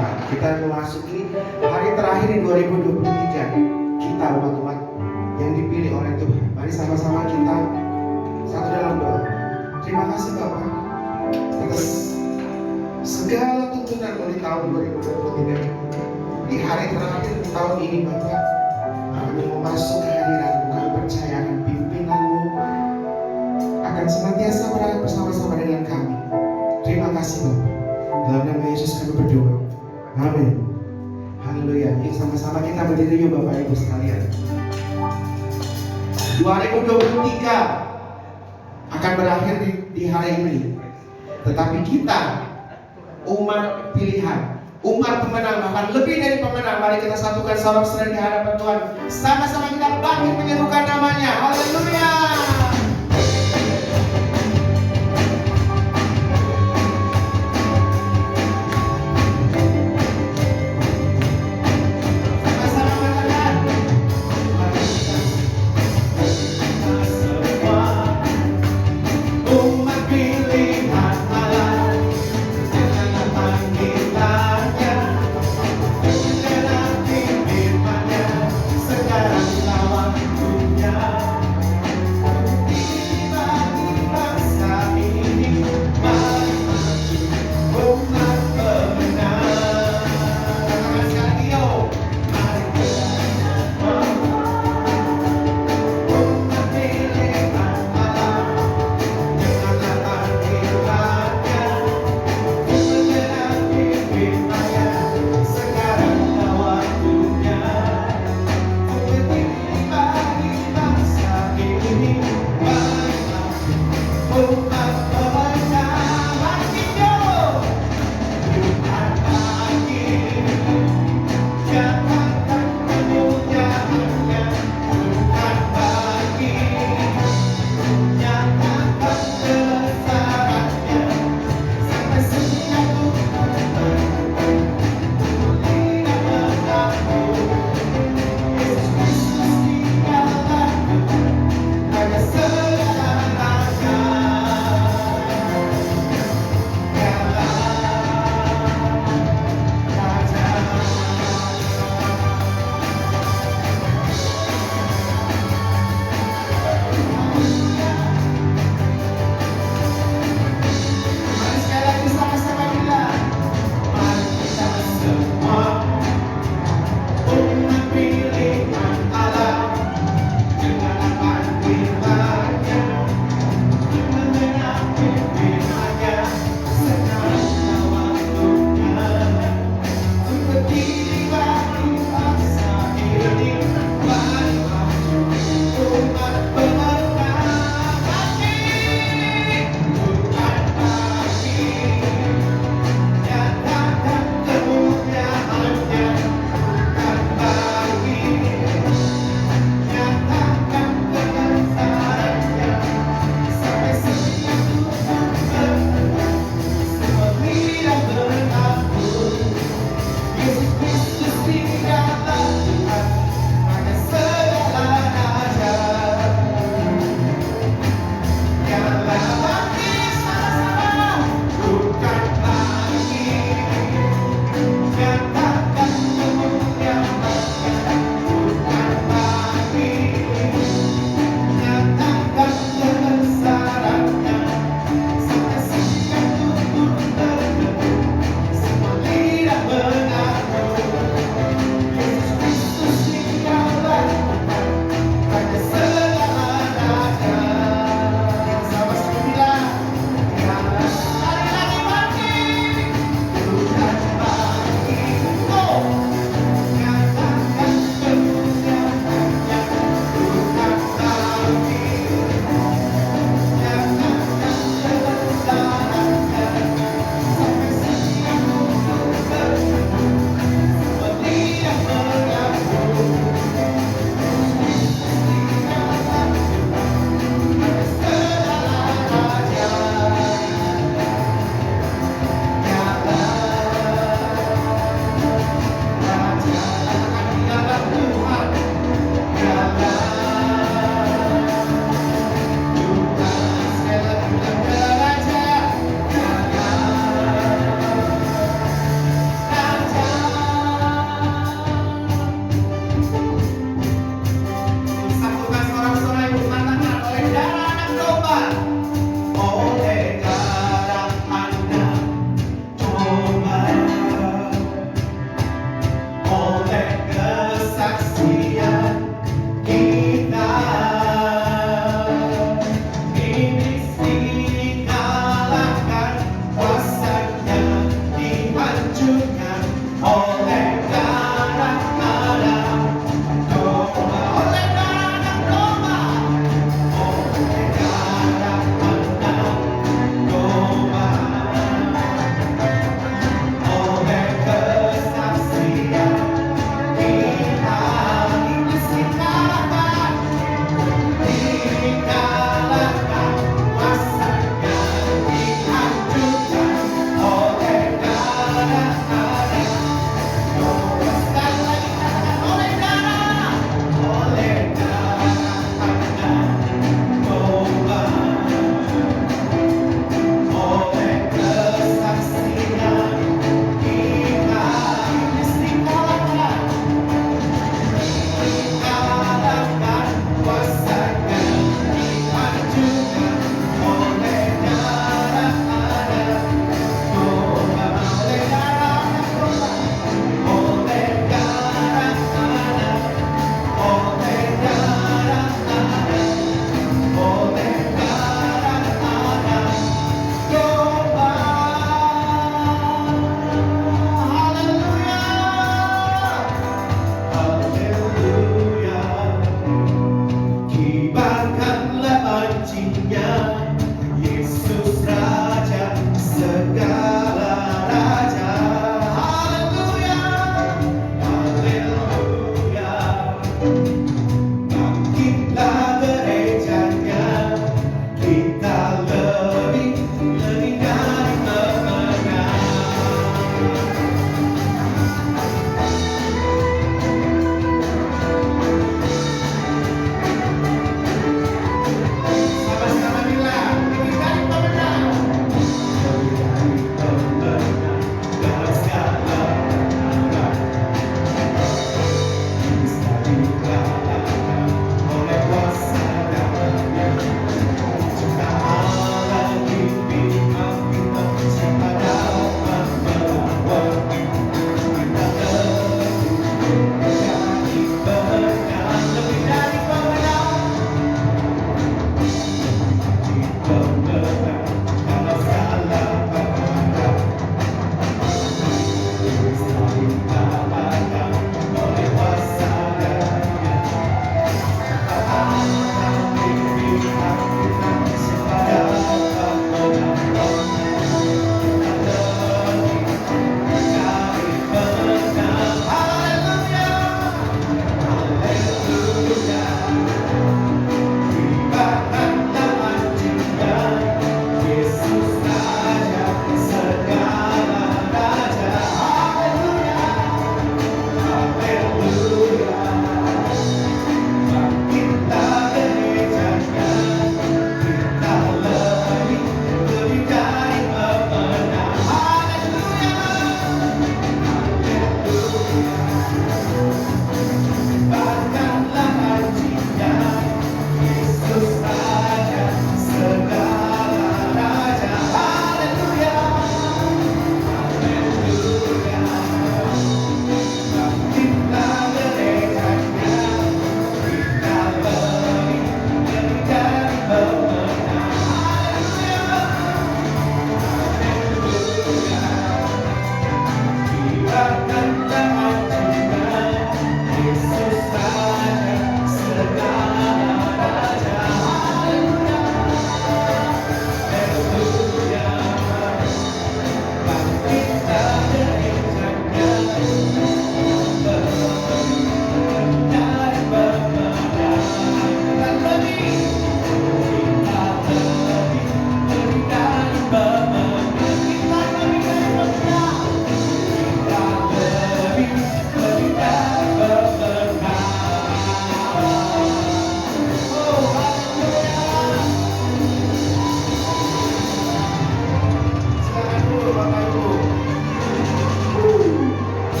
Tuhan. Kita memasuki hari terakhir di 2023. Kita umat-umat yang dipilih oleh Tuhan. Mari sama-sama kita satu dalam doa. Terima kasih Bapak atas segala tuntunan di tahun 2023. Di hari terakhir tahun ini Bapak, kami memasuki hadirat-Mu. Kami percaya akan pimpinan-Mu akan senantiasa berada bersama-sama dengan kami. Terima kasih Bapak. Dalam nama Yesus kami berdoa. Amin. Haleluya. Yuk sama-sama kita berdiri yuk Bapak Ibu sekalian. 2023 akan berakhir di hari ini. Tetapi kita umat pilihan, umat pemenang, bahkan lebih dari pemenang. Mari kita satukan saudara-saudara di hadapan Tuhan. Sama-sama kita bangkit menyerukan namanya. Haleluya.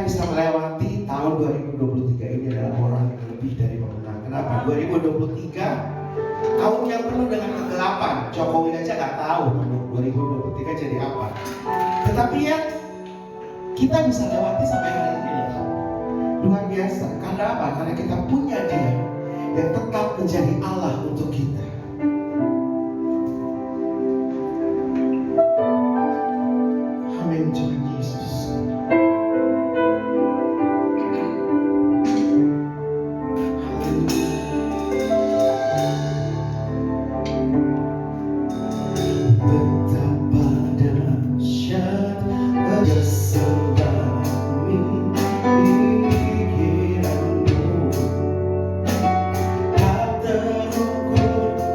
bisa melewati tahun 2023 ini adalah orang yang lebih dari pemenang. Kenapa? 2023 tahun yang penuh dengan kegelapan. Jokowi aja nggak tahu 2023 jadi apa. Tetapi ya kita bisa lewati sampai hari ini loh. Luar biasa. Karena apa? Karena kita punya Dia yang tetap menjadi Allah untuk kita. Amin Tuhan Yesus. Betapa dahsyat keselami pikiranmu, tak terukur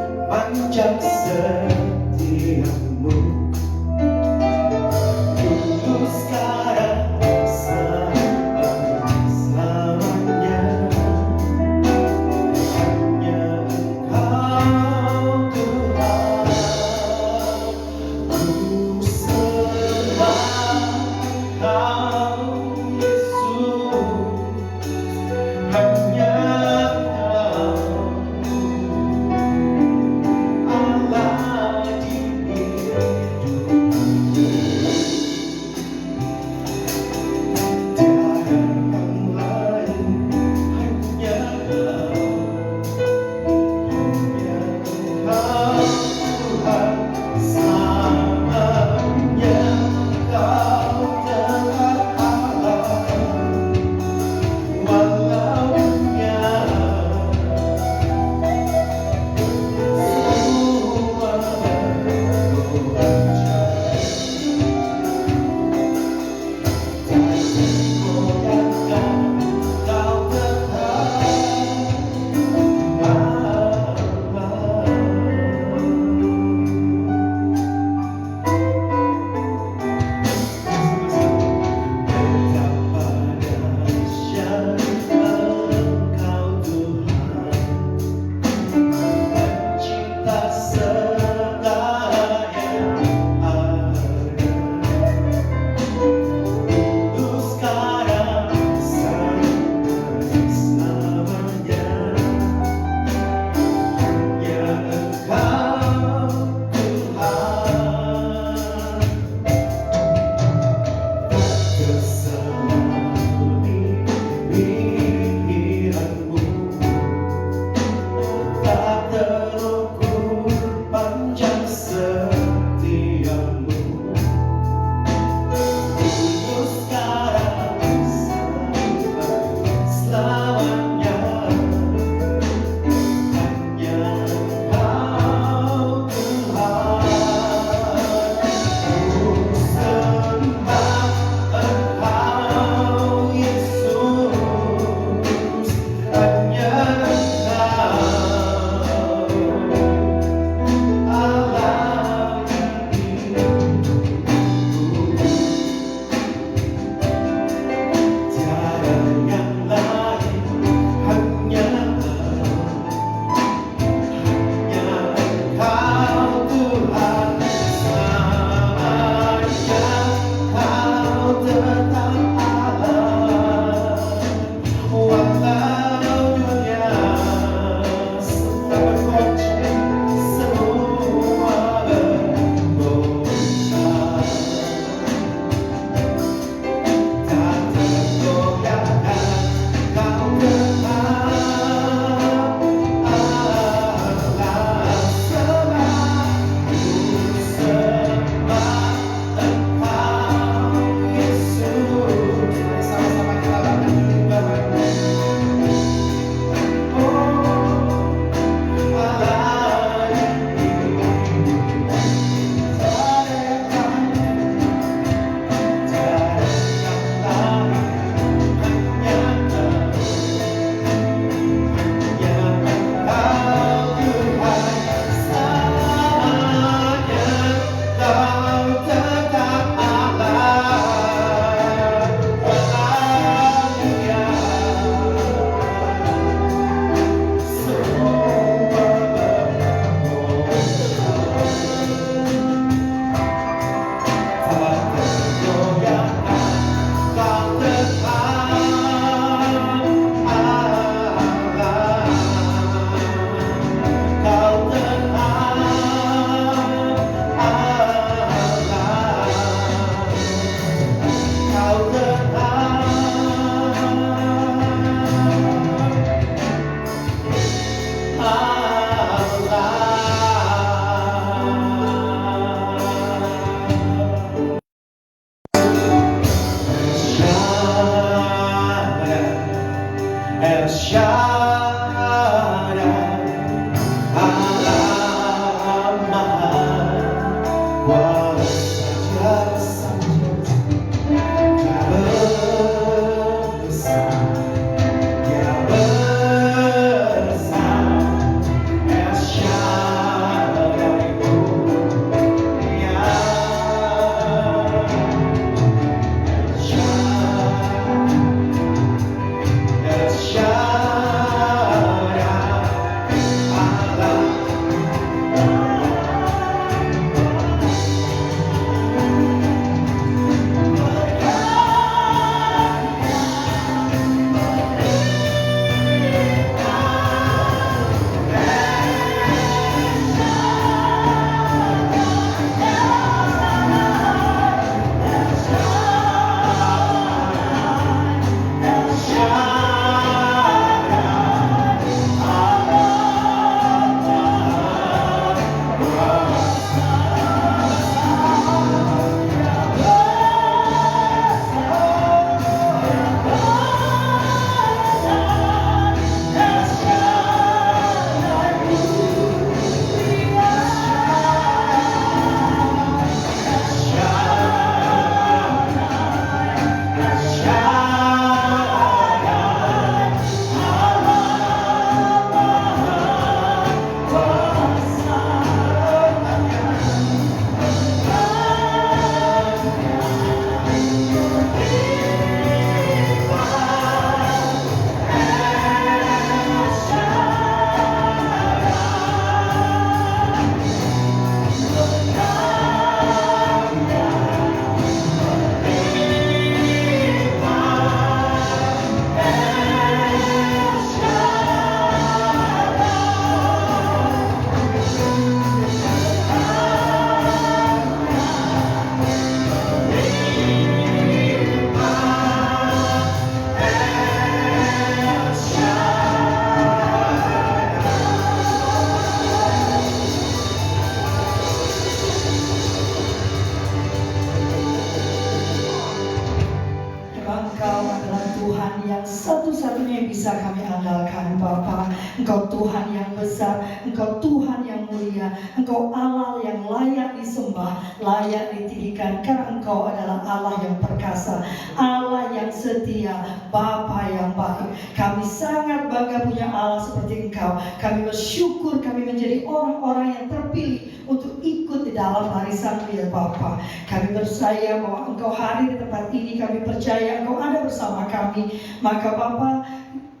satu-satunya yang bisa kami andalkan Bapa. Engkau Tuhan yang besar, Engkau Tuhan yang mulia, Engkau Allah yang layak disembah, layak ditinggikan, karena Engkau adalah Allah yang perkasa, Allah yang setia, Bapa yang baik. Kami sangat bangga punya Allah seperti Engkau. Kami bersyukur kami menjadi orang-orang yang terpilih untuk ikut di dalam barisan-Mu ya Bapa. Kami percaya bahwa Engkau hadir di tempat ini, kami percaya Engkau ada bersama kami. Maka Bapa,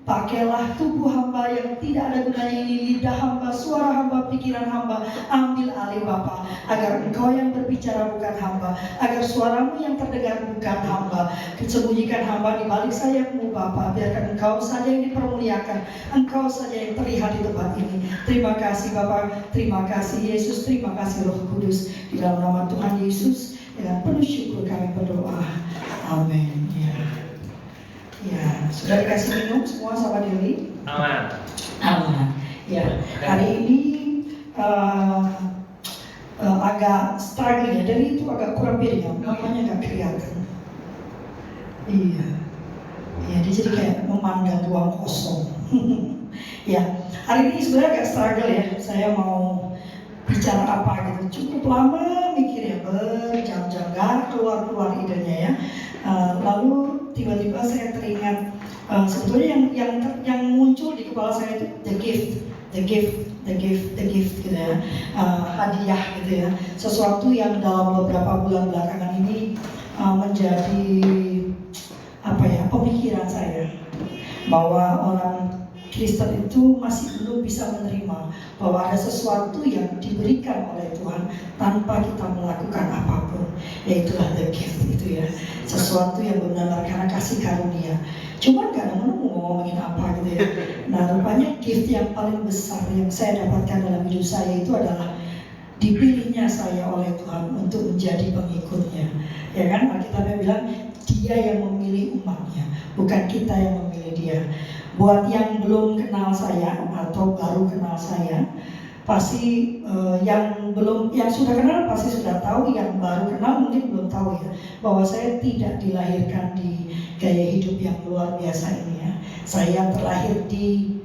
pakailah tubuh hamba yang tidak ada gunanya ini, lidah hamba, suara hamba, pikiran hamba, ambil alih Bapa, agar Engkau yang berbicara bukan hamba, agar suara-Mu yang terdengar bukan hamba. Sembunyikan hamba di balik sayap-Mu Bapa, biarkan Engkau saja yang dipermuliakan, Engkau saja yang terlihat di tempat ini. Terima kasih Bapa, terima kasih Yesus, terima kasih Roh Kudus. Di dalam nama Tuhan Yesus, dengan penuh syukur kami berdoa. Amin. Ya, sudah dikasih minum semua sama Dewi? Aman. Ya, hari ini agak struggling ya, dari itu agak kurang pede, namanya agak kelihatan. Iya, dia jadi kayak memandang ruang kosong. Ya, hari ini sebenarnya agak struggle ya. Saya mau bicara apa gitu, cukup lama mikirnya, berjam-jam gak keluar idenya ya. Lalu tiba-tiba saya teringat sebetulnya yang muncul di kepala saya itu the gift gitu ya, hadiah gitu ya, sesuatu yang dalam beberapa bulan belakangan ini menjadi pemikiran saya, bahwa orang Kristen itu masih belum bisa menerima bahwa ada sesuatu yang diberikan oleh Tuhan tanpa kita melakukan apapun, yaitulah the gift itu ya, sesuatu yang benar-benar karena kasih karunia. Cuma gak ada mau ngomongin apa gitu ya. Nah, rupanya gift yang paling besar yang saya dapatkan dalam hidup saya itu adalah dipilihnya saya oleh Tuhan untuk menjadi pengikutnya. Ya kan, Alkitabnya bilang Dia yang memilih umatnya, bukan kita yang memilih Dia. Buat yang belum kenal saya atau baru kenal saya, pasti yang sudah kenal pasti sudah tahu, yang baru kenal mungkin belum tahu ya, bahwa saya tidak dilahirkan di gaya hidup yang luar biasa ini ya. Saya terlahir di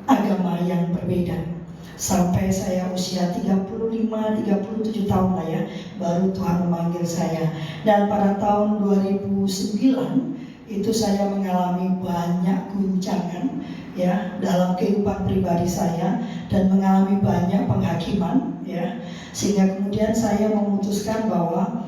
agama yang berbeda. Sampai saya usia 35-37 tahun lah ya, baru Tuhan memanggil saya. Dan pada tahun 2009 itu saya mengalami banyak guncangan ya dalam kehidupan pribadi saya, dan mengalami banyak penghakiman ya, sehingga kemudian saya memutuskan bahwa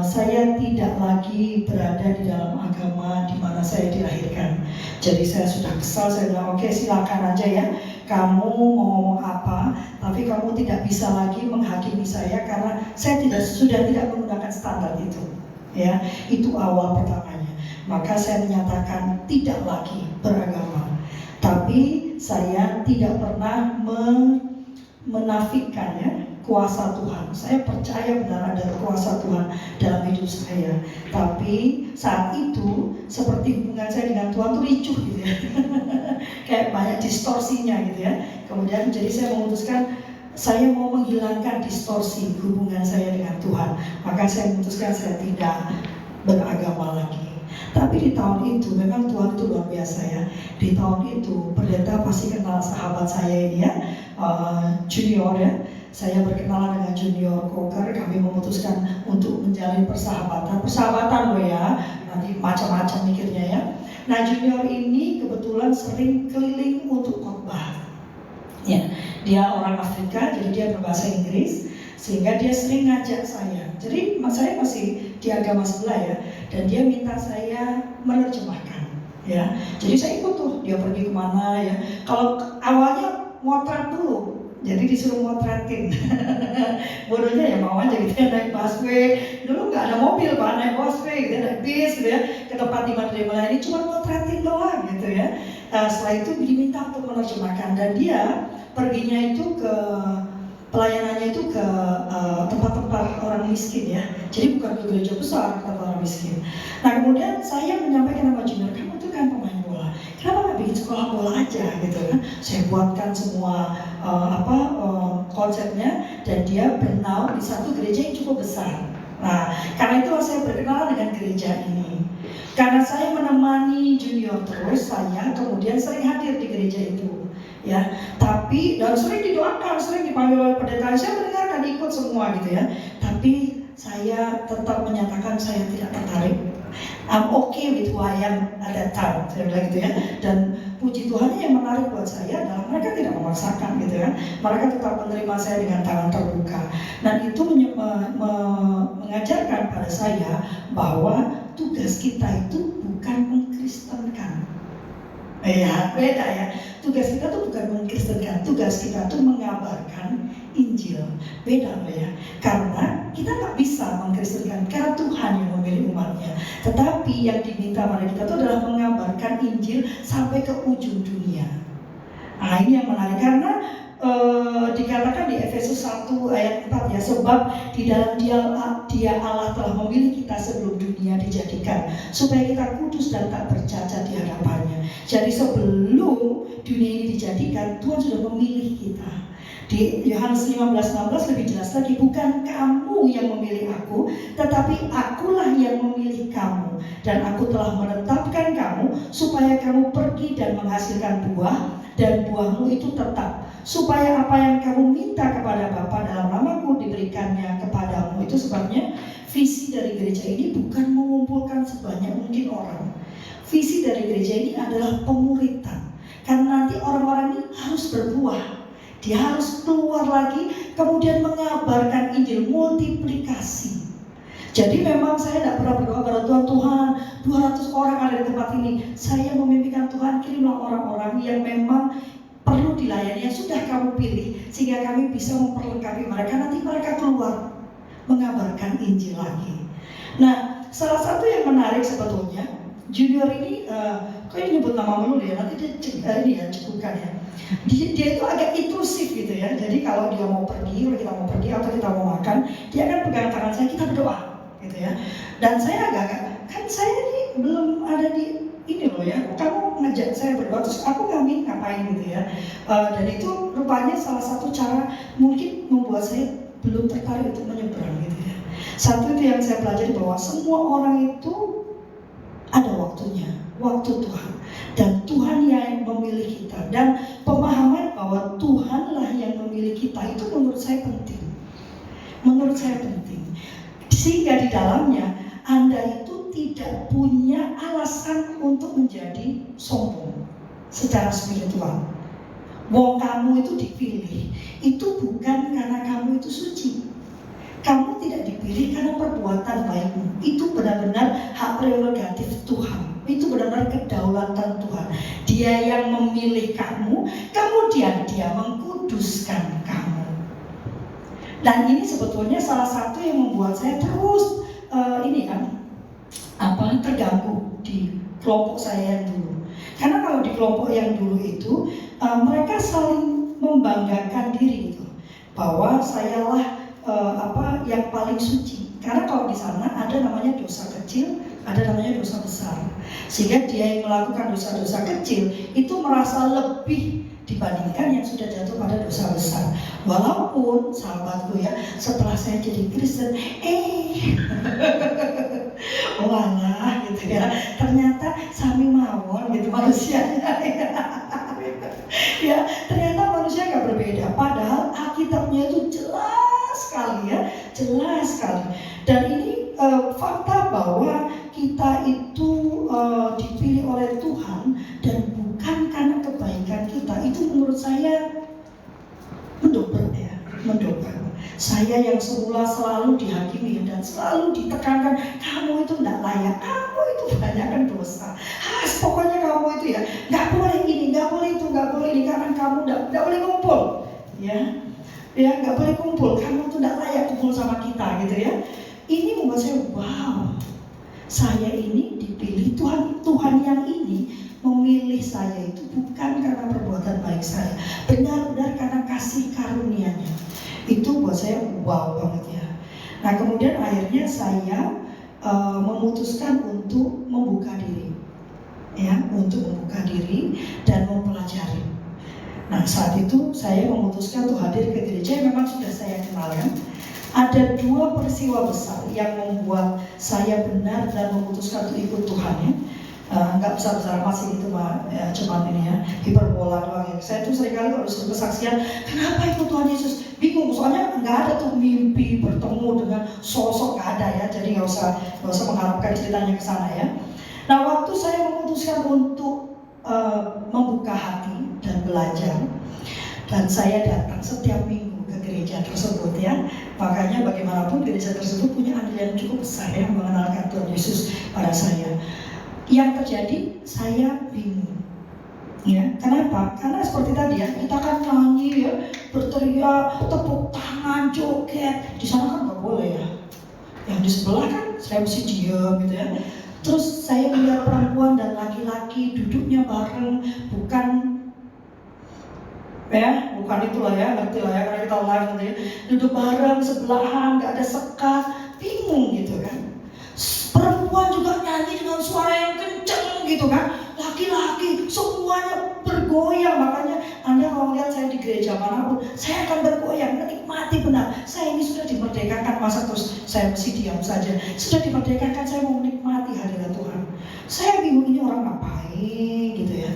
saya tidak lagi berada di dalam agama di mana saya dilahirkan. Jadi saya sudah kesal, saya bilang oke, silakan aja ya, kamu mau ngomong apa, tapi kamu tidak bisa lagi menghakimi saya karena saya sudah tidak menggunakan standar itu ya. Itu awal pertamanya. Maka saya menyatakan tidak lagi beragama. Tapi saya tidak pernah menafikannya kuasa Tuhan. Saya percaya benar ada kuasa Tuhan dalam hidup saya. Tapi saat itu seperti hubungan saya dengan Tuhan tuh ricuh gitu ya. Kayak banyak distorsinya gitu ya. Kemudian jadi saya memutuskan saya mau menghilangkan distorsi hubungan saya dengan Tuhan. Maka saya memutuskan saya tidak beragama lagi. Tapi di tahun itu memang Tuhan itu luar biasa ya. Di tahun itu pendeta pasti kenal sahabat saya ini ya, Junior ya. Saya berkenalan dengan Junior Coker. Kami memutuskan untuk menjalin persahabatan loh ya. Nanti macam-macam mikirnya ya. Nah, Junior ini kebetulan sering keliling untuk khotbah. Ya, dia orang Afrika, jadi dia berbahasa Inggris, sehingga dia sering ngajak saya. Jadi saya masih di agama sebelah ya, dan dia minta saya menerjemahkan ya. Jadi saya ikut tuh, dia pergi kemana ya. Kalau awalnya motret dulu, jadi disuruh motretin. Bodohnya ya mau aja gitu ya, naik busway. Dulu nggak ada mobil pak, naik busway gitu ya, naik bis gitu ya, ke tempat di mana dia melayani, cuma motretin doang gitu ya. Setelah itu diminta untuk menerjemahkan, dan dia perginya itu ke pelayanannya itu ke tempat-tempat orang miskin ya. Jadi bukan ke gereja besar, tempat orang miskin. Nah, kemudian saya menyampaikan sama Junior, kamu itu kan pemain bola, kenapa nggak bikin sekolah bola aja gitu kan? Saya buatkan semua konsepnya, dan dia bernaung di satu gereja yang cukup besar. Nah, karena itulah saya berkenalan dengan gereja ini. Karena saya menemani junior terus, saya kemudian sering hadir di gereja itu, ya. Tapi dan sering didoakan, sering dipanggil oleh pendeta, saya mendengarkan, ikut semua gitu ya. Tapi saya tetap menyatakan saya tidak tertarik. I'm okay with who I am at that time, saya bilang gitu ya. Dan puji Tuhan yang menarik buat saya adalah mereka tidak memaksakan gitu ya. Mereka tetap menerima saya dengan tangan terbuka. Dan itu mengajarkan pada saya bahwa tugas kita itu bukan mengkristenkan. Ya, beda ya. Tugas kita tuh bukan mengkristenkan, tugas kita tuh mengabarkan Injil. Beda ya. Karena kita nggak bisa mengkristenkan, karena Tuhan yang memilih umatnya. Tetapi yang diminta pada kita itu adalah mengabarkan Injil sampai ke ujung dunia. Nah, ini yang menarik karena dikatakan di Efesus 1 ayat 4 ya, sebab di dalam dia Allah telah memilih kita sebelum dunia dijadikan supaya kita kudus dan tak bercacat di hadapannya. Jadi sebelum dunia ini dijadikan, Tuhan sudah memilih kita. Di Yohanes 15:16 lebih jelas lagi, bukan kamu yang memilih aku, tetapi akulah yang memilih kamu, dan aku telah menetapkan kamu supaya kamu pergi dan menghasilkan buah, dan buahmu itu tetap, supaya apa yang kamu minta kepada Bapa dalam namaku diberikannya kepadamu. Itu sebabnya visi dari gereja ini bukan mengumpulkan sebanyak mungkin orang. Visi dari gereja ini adalah pemuritan, karena nanti orang-orang ini harus berbuah. Dia harus keluar lagi, kemudian mengabarkan Injil, multiplikasi. Jadi memang saya tidak pernah berdoa kepada Tuhan, Tuhan 200 orang ada di tempat ini. Saya memimpikan Tuhan, kirimlah orang-orang yang memang perlu dilayani, yang sudah kamu pilih, sehingga kami bisa memperlengkapi mereka. Nanti mereka keluar mengabarkan Injil lagi. Nah, salah satu yang menarik sebetulnya, junior ini, kok nyebut nama dulu ya, nanti dia cekukan ya. Dia itu agak intrusif gitu ya. Jadi kalau dia mau pergi, kalau kita mau pergi atau kita mau makan, dia akan pegang tangan saya, kita berdoa gitu ya. Dan saya agak-agak, kan saya ini belum ada di ini loh ya, kamu ngajak saya berdoa terus aku ngapain gitu ya. Dan itu rupanya salah satu cara mungkin membuat saya belum tertarik untuk menyeberang gitu ya. Satu itu yang saya pelajari, bahwa semua orang itu ada waktunya, waktu Tuhan, dan Tuhan yang memilih kita, dan pemahaman bahwa Tuhanlah yang memilih kita itu menurut saya penting. Menurut saya penting, sehingga di dalamnya Anda itu tidak punya alasan untuk menjadi sombong secara spiritual. Wong kamu itu dipilih, itu bukan karena kamu itu suci. Kamu tidak dipilih karena perbuatan baikmu. Itu benar-benar hak prerogatif Tuhan. Itu benar-benar kedaulatan Tuhan. Dia yang memilih kamu, kemudian dia mengkuduskan kamu. Dan ini sebetulnya salah satu yang membuat saya terus terganggu di kelompok saya yang dulu. Karena kalau di kelompok yang dulu itu mereka saling membanggakan diri itu, bahwa sayalah yang paling suci. Karena kalau di sana ada namanya dosa kecil, ada namanya dosa besar. Sehingga dia yang melakukan dosa-dosa kecil itu merasa lebih dibandingkan yang sudah jatuh pada dosa besar. Walaupun sahabatku ya, setelah saya jadi Kristen, walah gitu ya, ternyata sami mawon gitu manusianya. Ya, ternyata manusia nggak berbeda. Padahal Alkitabnya itu jelas sekali ya, jelas sekali. Dan ini fakta bahwa kita itu dipilih oleh Tuhan dan bukan karena kebaikan kita. Itu menurut saya mendobrak ya, mendobrak. Saya yang semula selalu dihakimi dan selalu ditekankan, kamu itu tidak layak, kamu itu banyakkan dosa. Pokoknya kamu itu ya, nggak boleh ini, nggak boleh itu, nggak boleh ini, karena kamu nggak boleh kumpul, ya nggak boleh kumpul, kamu itu tidak layak kumpul sama kita, gitu ya. Ini membuat saya, wow, saya ini dipilih Tuhan. Tuhan yang ini memilih saya itu bukan karena perbuatan baik saya, benar-benar karena kasih karunia-Nya. Itu buat saya wow banget ya. Nah kemudian akhirnya saya memutuskan untuk membuka diri, ya, untuk membuka diri dan mempelajari. Nah saat itu saya memutuskan untuk hadir ke gereja yang memang sudah saya kenalkan, Ada dua peristiwa besar yang membuat saya benar dan memutuskan untuk ikut Tuhan ya. Nggak besar-besar masih itu mah ya, cuman ini ya hiperbola doang ya. Saya tuh seringkali kalau disuruh kesaksian, kenapa ikut Tuhan Yesus? Bingung, soalnya nggak ada tuh mimpi bertemu dengan sosok, nggak ada ya. Jadi nggak usah mengharapkan ceritanya ke sana ya. Nah, waktu saya memutuskan untuk membuka hati dan belajar, dan saya datang setiap minggu ke gereja tersebut ya. Makanya bagaimanapun gereja tersebut punya andil yang cukup besar ya mengenalkan Tuhan Yesus pada saya. Yang terjadi, saya bingung. Ya, kenapa? Karena seperti tadi ya, kita kan nyanyi ya, berteriak, tepuk tangan, joget. Di sana kan nggak boleh ya. Yang di sebelah kan saya mesti diam gitu ya. Terus saya melihat perempuan dan laki-laki duduknya bareng, bukan itulah ya, ngerti lah ya, karena kita live nanti ya. Duduk bareng, sebelahan, nggak ada sekat, bingung gitu kan. Perempuan juga nyanyi dengan suara yang kenceng gitu kan. Laki-laki semuanya bergoyang. Makanya Anda kalau lihat saya di gereja manapun, saya akan bergoyang, menikmati benar. Saya ini sudah dimerdekakan, masa terus saya mesti diam saja. Sudah dimerdekakan, saya mau menikmati hadirat Tuhan. Saya bingung ini orang ngapain gitu ya.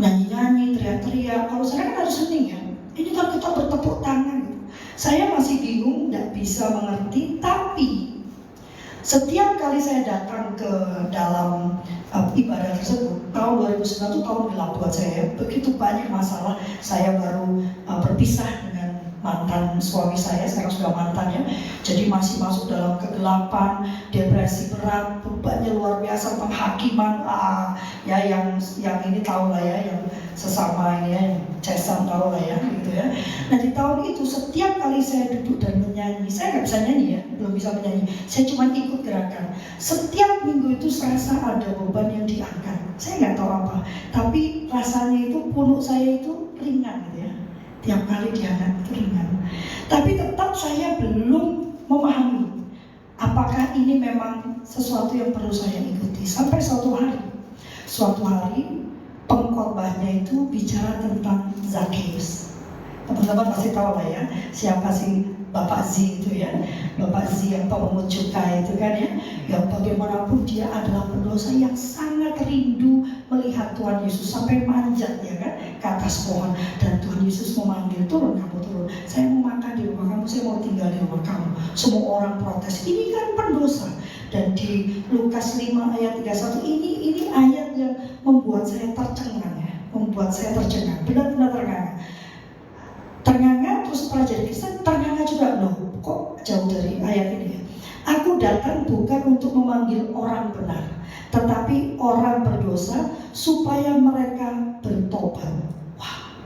Nyanyi-nyanyi, teriak-teriak. Kalau saya kan harus hening ya. Ini kan kita bertepuk tangan gitu. Saya masih bingung, tidak bisa mengerti. Tapi setiap kali saya datang ke dalam ibadah tersebut, tahun 2009 itu tahun gelap buat saya. Begitu banyak masalah. Saya baru berpisah dengan mantan suami saya, sekarang sudah mantan ya. Jadi masih masuk dalam kegelapan, depresi berat, bebannya luar biasa, penghakiman ya yang ini tahu lah ya, yang sesama ini ya, yang cesam tahu lah ya gitu ya. Nah di tahun itu setiap kali saya duduk dan menyanyi, saya nggak bisa nyanyi ya, belum bisa menyanyi, saya cuma ikut gerakan. Setiap minggu itu serasa ada beban yang diangkat, saya nggak tahu apa, tapi rasanya itu punuk saya itu ringan gitu ya. Tiap kali diangkat itu ringan. Tapi tetap saya belum memahami apakah ini memang sesuatu yang perlu saya ikuti. Sampai suatu hari pengkhotbahnya itu bicara tentang Zakheus. Teman-teman pasti tahu lah ya, siapa sih Bapak Z itu ya. Bapak Z yang pemungut cukai itu kan ya, yang bagaimanapun dia adalah pendosa yang sangat rindu melihat Tuhan Yesus, sampai manjat ya kan ke atas pohon. Dan Tuhan Yesus memanggil, turun kamu turun, saya mau makan di rumah kamu, saya mau tinggal di rumah kamu. Semua orang protes, ini kan pendosa. Dan di Lukas 5 ayat 31 ini ayat yang membuat saya tercengang ya, benar-benar ternganga. Terus setelah jadi Kristen ternganga juga, loh kok jauh dari ayat ini ya. Aku datang bukan untuk memanggil orang benar, tetapi orang berdosa supaya mereka bertobat. Wah,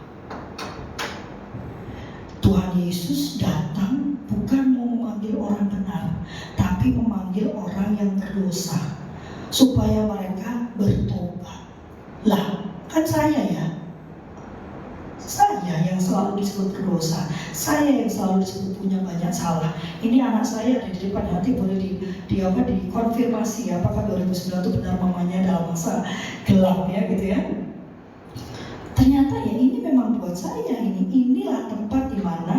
Tuhan Yesus datang bukan mau memanggil orang benar, tapi memanggil orang yang berdosa supaya mereka bertobat. Lah, kan saya yang selalu disebut berdosa, saya yang selalu disebut punya banyak salah. Ini anak saya ada di depan, nanti boleh dikonfirmasi ya, apakah 2009 itu benar mamanya dalam masa gelap ya gitu ya. Ternyata ya ini memang buat saya inilah tempat di mana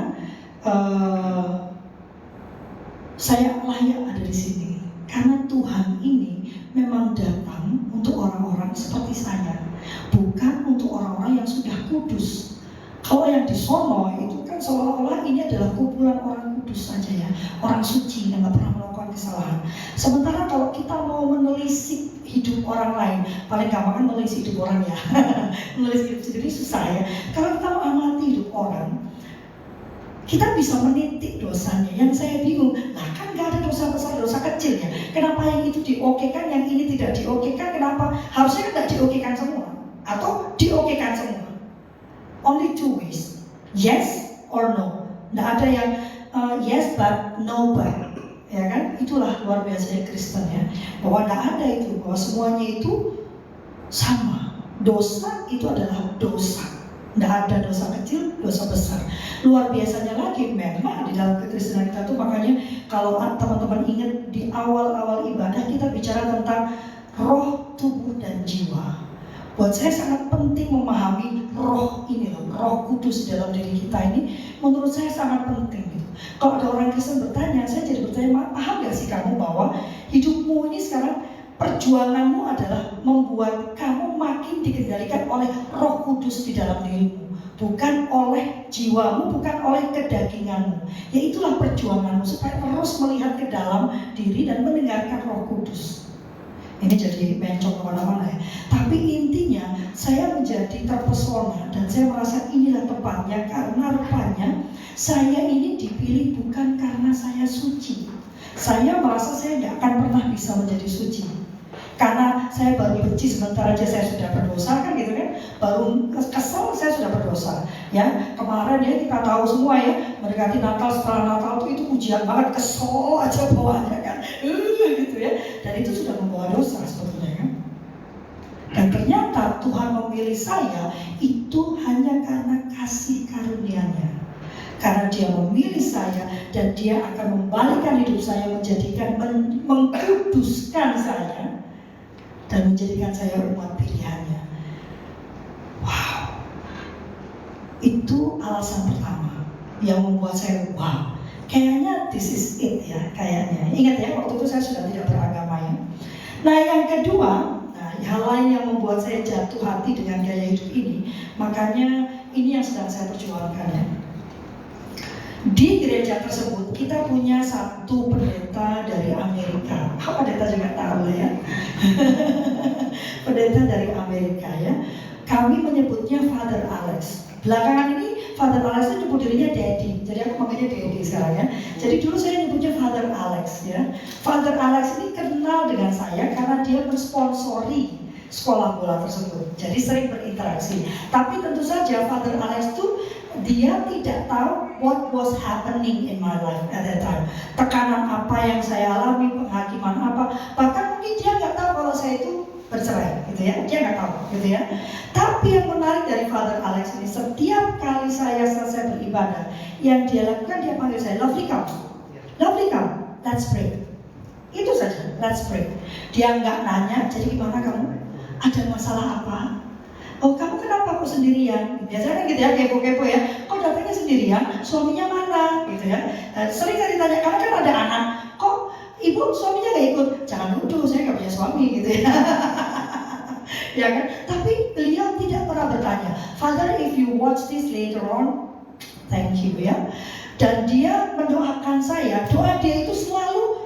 saya layak ada di sini. Karena Tuhan ini memang datang untuk orang-orang seperti saya, bukan untuk orang-orang yang sudah kudus. Kalau yang di sono itu kan seolah-olah ini adalah kumpulan orang kudus saja ya, orang suci yang nggak pernah melakukan kesalahan. Sementara kalau kita mau menelisik hidup orang lain, paling gampang kan menelisik hidup orang ya. Menelisik hidup sendiri susah ya. Kalau kita mau amati hidup orang, kita bisa menitik dosanya. Yang saya bingung, nah kan nggak ada dosa besar, dosa kecil ya. Kenapa yang itu diokekan, yang ini tidak diokekan? Kenapa? Harusnya kan tidak diokekan semua, atau diokekan semua. Only two ways, yes or no. Nggak ada yang yes but no but, ya kan? Itulah luar biasanya Kristen ya, bahwa nggak ada itu, bahwa semuanya itu sama. Dosa itu adalah dosa. Nggak ada dosa kecil, dosa besar. Luar biasanya lagi memang di dalam kekristenan kita tuh, makanya kalau teman-teman ingat di awal-awal ibadah kita bicara tentang roh, tubuh, dan jiwa. Buat saya sangat penting memahami roh ini loh, Roh Kudus dalam diri kita ini menurut saya sangat penting gitu. Kalau ada orang Kristen bertanya, saya jadi bertanya, paham gak sih kamu bahwa hidupmu ini sekarang perjuanganmu adalah membuat kamu makin dikendalikan oleh Roh Kudus di dalam dirimu, bukan oleh jiwamu, bukan oleh kedaginganmu. Ya itulah perjuanganmu, supaya terus melihat ke dalam diri dan mendengarkan Roh Kudus. Ini jadi mencong kemana-mana ya. Tapi intinya saya menjadi terpesona dan saya merasa inilah tempatnya, karena rupanya saya ini dipilih bukan karena saya suci. Saya merasa saya tidak akan pernah bisa menjadi suci, karena saya baru benci sebentar aja saya sudah berdosa, kan gitu kan. Baru kesel saya sudah berdosa ya. Kemarin ya kita tahu semua ya, mendekati Natal, setelah Natal itu ujian banget, kesel aja bawaannya kan, gitu ya. Dan itu sudah membawa dosa sebetulnya kan. Dan ternyata Tuhan memilih saya itu hanya karena kasih karunia-Nya. Karena Dia memilih saya dan Dia akan membalikkan hidup saya, menjadikan, mengkuduskan saya dan menjadikan saya umat pilihan-Nya. Wow, itu alasan pertama yang membuat saya wow. Kayaknya this is it ya, kayaknya. Ingat ya, waktu itu saya sudah tidak beragama ya. Nah yang kedua, hal lain yang membuat saya jatuh hati dengan gaya hidup ini, makanya ini yang sedang saya perjuangkan ya. Di gereja tersebut kita punya satu pendeta dari Amerika. Pendeta juga tahu lah ya. Pendeta dari Amerika ya. Kami menyebutnya Father Alex. Belakangan ini Father Alex itu nyebut dirinya Daddy. Jadi aku manggilnya Daddy sekarang ya. Jadi dulu saya nyebutnya Father Alex ya. Father Alex ini kenal dengan saya karena dia mensponsori sekolah bola tersebut. Jadi sering berinteraksi. Tapi tentu saja Father Alex itu dia tidak tahu what was happening in my life at that time. Tekanan apa yang saya alami, penghakiman apa. Bahkan mungkin dia nggak tahu kalau saya itu bercerai, gitu ya. Dia nggak tahu, gitu ya. Tapi yang menarik dari Father Alex ini, setiap kali saya selesai beribadah, yang dia lakukan, dia panggil saya, lovely come, let's pray. Itu saja, let's pray. Dia nggak nanya, jadi gimana kamu? Ada masalah apa? Oh kamu kenapa kok sendirian? Biasanya kan gitu ya, kepo-kepo ya. Kok datangnya sendirian? Suaminya mana? Gitu ya. Sering saya ditanya, karena kan ada anak. Kok ibu suaminya gak ikut? Jangan nuduh, saya gak punya suami gitu ya. Ya kan? Tapi beliau tidak pernah bertanya, Father, if you watch this later on, thank you ya. Dan dia mendoakan saya. Doa dia itu selalu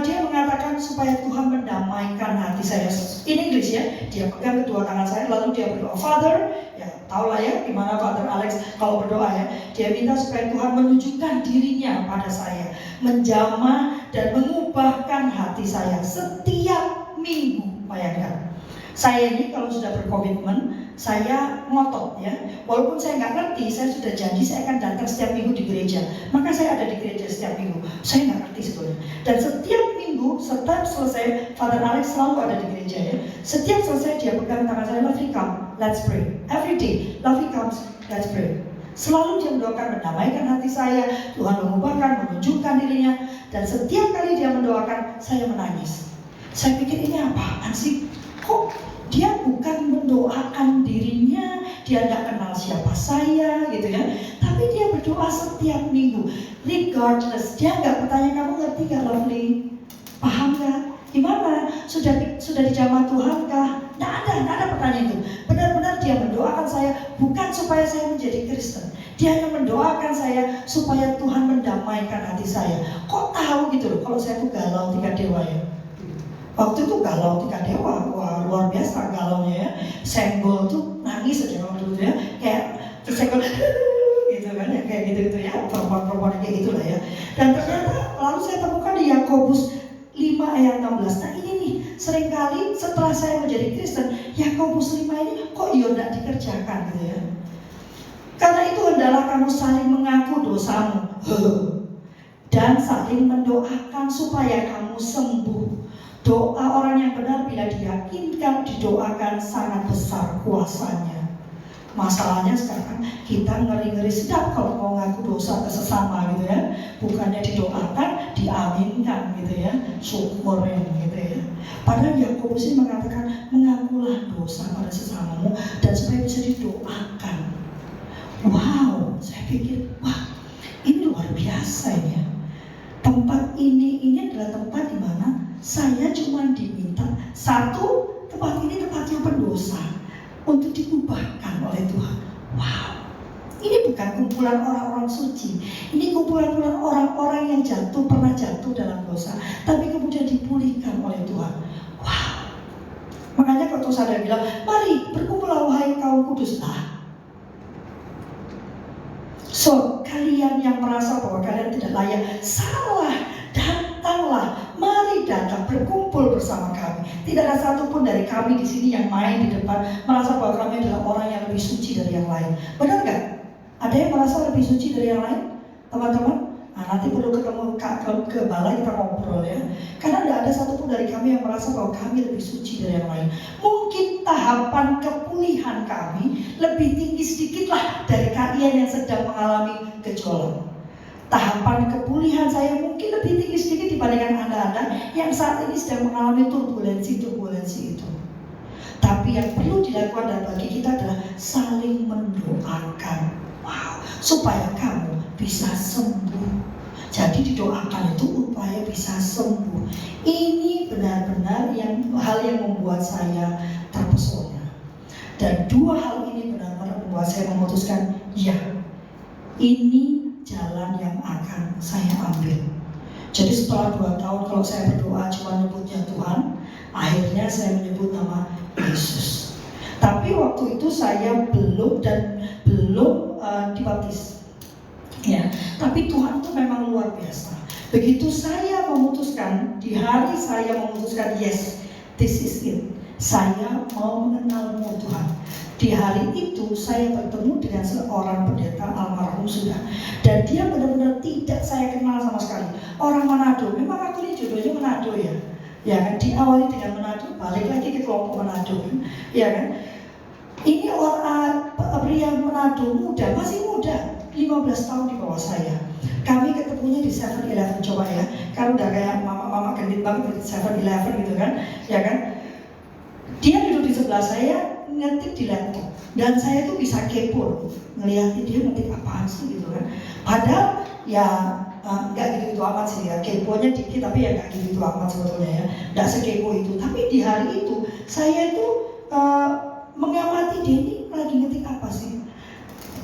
dia mengatakan supaya Tuhan mendamaikan hati saya. In English ya, dia pegang kedua tangan saya lalu dia berdoa. Father, ya tahu lah ya gimana Father Alex kalau berdoa ya. Dia minta supaya Tuhan menunjukkan dirinya pada saya, menjamah dan mengubahkan hati saya setiap minggu. Bayangkan, saya ini kalau sudah berkomitmen, saya ngotot ya. Walaupun saya nggak ngerti, saya sudah janji saya akan datang setiap minggu di gereja. Maka saya ada di gereja setiap minggu. Saya nggak ngerti sebetulnya. Dan setiap minggu, setiap selesai, Father Alex selalu ada di gereja ya. Setiap selesai dia pegang tangan saya, lovely come, let's pray. Every day, lovely comes, let's pray. Selalu dia mendoakan, mendamaikan hati saya. Tuhan mengubahkan, menunjukkan dirinya. Dan setiap kali dia mendoakan, saya menangis. Saya pikir ini apaan sih? Kok dia bukan mendoakan dirinya, dia nggak kenal siapa saya gitu ya, tapi dia berdoa setiap minggu, regardless. Dia nggak bertanya, kamu ngerti gak lovely? Paham gak? Gimana? Sudah dijamah Tuhan kah? Nggak ada pertanyaan itu. Benar-benar dia mendoakan saya, bukan supaya saya menjadi Kristen. Dia hanya mendoakan saya supaya Tuhan mendamaikan hati saya. Kok tahu gitu loh, kalau saya tuh galau tingkat dewa ya. Waktu itu galau tingkat dewa, wah luar biasa galaunya ya. Senggol tuh nangis aja waktu itu ya, kayak tersenggol gitu kan ya, kayak gitu ya, perempuan-perempuan kayak gitulah ya. Dan ternyata lalu saya temukan di Yakobus 5 ayat 16. Nah ini nih, seringkali setelah saya menjadi Kristen, Yakobus 5 ini kok tidak dikerjakan gitu ya. Karena itu hendaklah kamu saling mengaku dosamu dan saling mendoakan supaya kamu sembuh. Doa orang yang benar bila diyakinkan didoakan sangat besar kuasanya. Masalahnya sekarang kita ngeri-ngeri sedap kalau mau ngaku dosa ke sesama gitu ya. Bukannya didoakan, diaminkan gitu ya. Syukurin gitu ya. Padahal Yakobus ini mengatakan mengakulah dosa pada sesamamu dan supaya bisa didoakan. Wow, saya pikir wah ini luar biasa saya cuma diminta satu, tempat ini tempatnya pendosa untuk diubahkan oleh Tuhan. Wow, ini bukan kumpulan orang-orang suci, ini kumpulan orang-orang yang pernah jatuh dalam dosa, tapi kemudian dipulihkan oleh Tuhan. Wow. Makanya kalau Tuhan sadar bilang, mari berkumpullah wahai kaum kudus. So, kalian yang merasa bahwa kalian tidak layak, salah, datanglah, mari datang berkumpul bersama kami. Tidak ada satupun dari kami di sini yang main di depan merasa bahwa kami adalah orang yang lebih suci dari yang lain. Benar nggak? Ada yang merasa lebih suci dari yang lain, teman-teman? Nah, nanti perlu ketemu ke balai kita ngobrol ya. Karena tidak ada satupun dari kami yang merasa bahwa kami lebih suci dari yang lain. Mungkin tahapan kepulihan kami lebih tinggi sedikitlah dari kalian yang sedang mengalami gejolak. Tahapan kepulihan saya mungkin lebih tinggi sedikit dibandingkan Anda-Anda yang saat ini sedang mengalami turbulensi itu. Tapi yang perlu dilakukan dan bagi kita adalah saling mendoakan. Wow, supaya kamu bisa sembuh. Jadi didoakan itu upaya bisa sembuh. Ini benar-benar hal yang membuat saya terpesona. Dan dua hal ini benar-benar membuat saya memutuskan, ya, ini jalan yang akan saya ambil. Jadi setelah 2 tahun kalau saya berdoa cuma nyebutnya Tuhan, akhirnya saya menyebut nama Yesus. Tapi waktu itu saya belum dibaptis. Ya, tapi Tuhan itu memang luar biasa. Begitu saya memutuskan, di hari saya memutuskan, yes, this is it. Saya mau mengenalmu Tuhan. Di hari itu saya bertemu dengan seorang pendeta almarhum sudah. Dan dia benar-benar tidak saya kenal sama sekali. Orang Manado, memang aku ini jodohnya Manado ya. Ya kan, diawali dengan Manado, balik lagi ke kelompok Manado kan. Ya kan. Ini orang pria Manado muda, masih muda, 15 tahun di bawah saya. Kami ketemunya di 7-Eleven, coba ya. Kan udah kayak mama-mama gendit banget di 7-Eleven gitu kan. Ya kan. Dia duduk di sebelah saya, ngetik di laptop. Dan saya tuh bisa kepo ngeliatin dia ngetik apaan sih gitu kan. Padahal ya nggak gitu-gitu amat sih ya. Keponya dikit tapi ya nggak gitu-gitu amat sebetulnya ya. Nggak sekepo itu. Tapi di hari itu saya tuh mengamati dia ini lagi ngetik apa sih.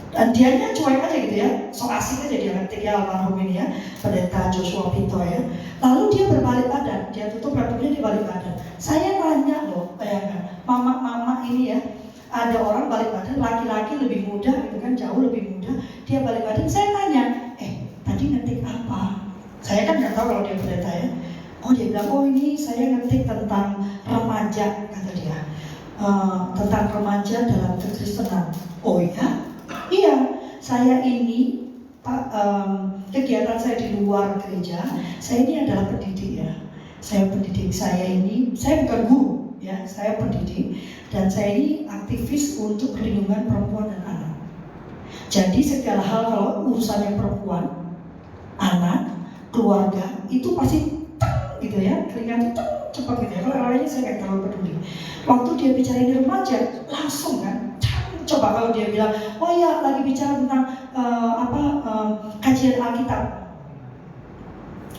Dan dianya cuek aja gitu ya, so asik aja dia ngetik ya almarhum ini ya, pendeta Joshua Pinto ya. Lalu dia berbalik badan, dia tutup laptopnya di balik badan. Saya nanya loh, bayangkan, mama ini ya, ada orang balik badan, laki-laki lebih muda gitu kan, jauh lebih muda, dia balik badan. Saya tanya, tadi ngetik apa? Saya kan nggak tahu kalau dia pendeta ya. Oh dia bilang, oh ini saya ngetik tentang remaja, kata dia, tentang remaja dalam kekristenan. Oh ya? Iya, saya ini kegiatan saya di luar gereja, saya ini adalah pendidik ya. Saya pendidik, saya bukan guru ya, saya pendidik dan saya ini aktivis untuk perlindungan perempuan dan anak. Jadi segala hal kalau urusannya perempuan, anak, keluarga itu pasti gitu ya, keringat itu cepat gitu ya. Kalau lainnya saya nggak terlalu peduli. Waktu dia bicara ini remaja, langsung kan. Coba kalau dia bilang, oh ya lagi bicara tentang kajian Alkitab,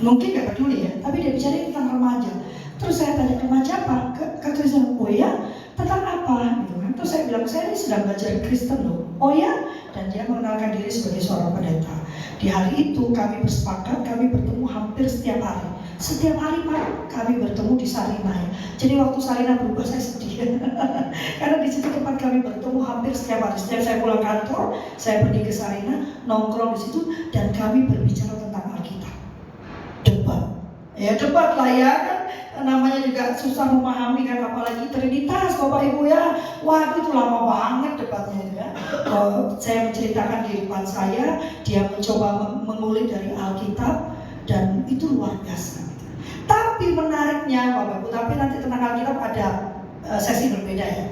mungkin gak peduli ya, tapi dia bicara tentang remaja. Terus saya tanya, remaja apa? Kekristenan. Oh ya, tentang apa? Gitu kan. Terus saya bilang, saya ini sedang belajar Kristen loh. Oh ya, dan dia mengenalkan diri sebagai seorang pendeta. Di hari itu kami bersepakat, kami bertemu hampir setiap hari. Setiap hari Pak, kami bertemu di Sarina ya. Jadi waktu Sarina berubah saya sedih karena di situ tempat kami bertemu hampir setiap hari. Setiap saya pulang kantor, saya pergi ke Sarina, nongkrong di situ dan kami berbicara tentang Alkitab. Debat. Ya debat lah ya kan. Namanya juga susah memahami kan, apalagi Trinitas Bapak Ibu ya. Wah itu lama banget debatnya itu ya. Saya menceritakan kehidupan saya, dia mencoba mengulik dari Alkitab dan itu luar biasa. Tapi menariknya Bapak Ibu, tapi nanti tentang Alkitab ada sesi berbeda ya.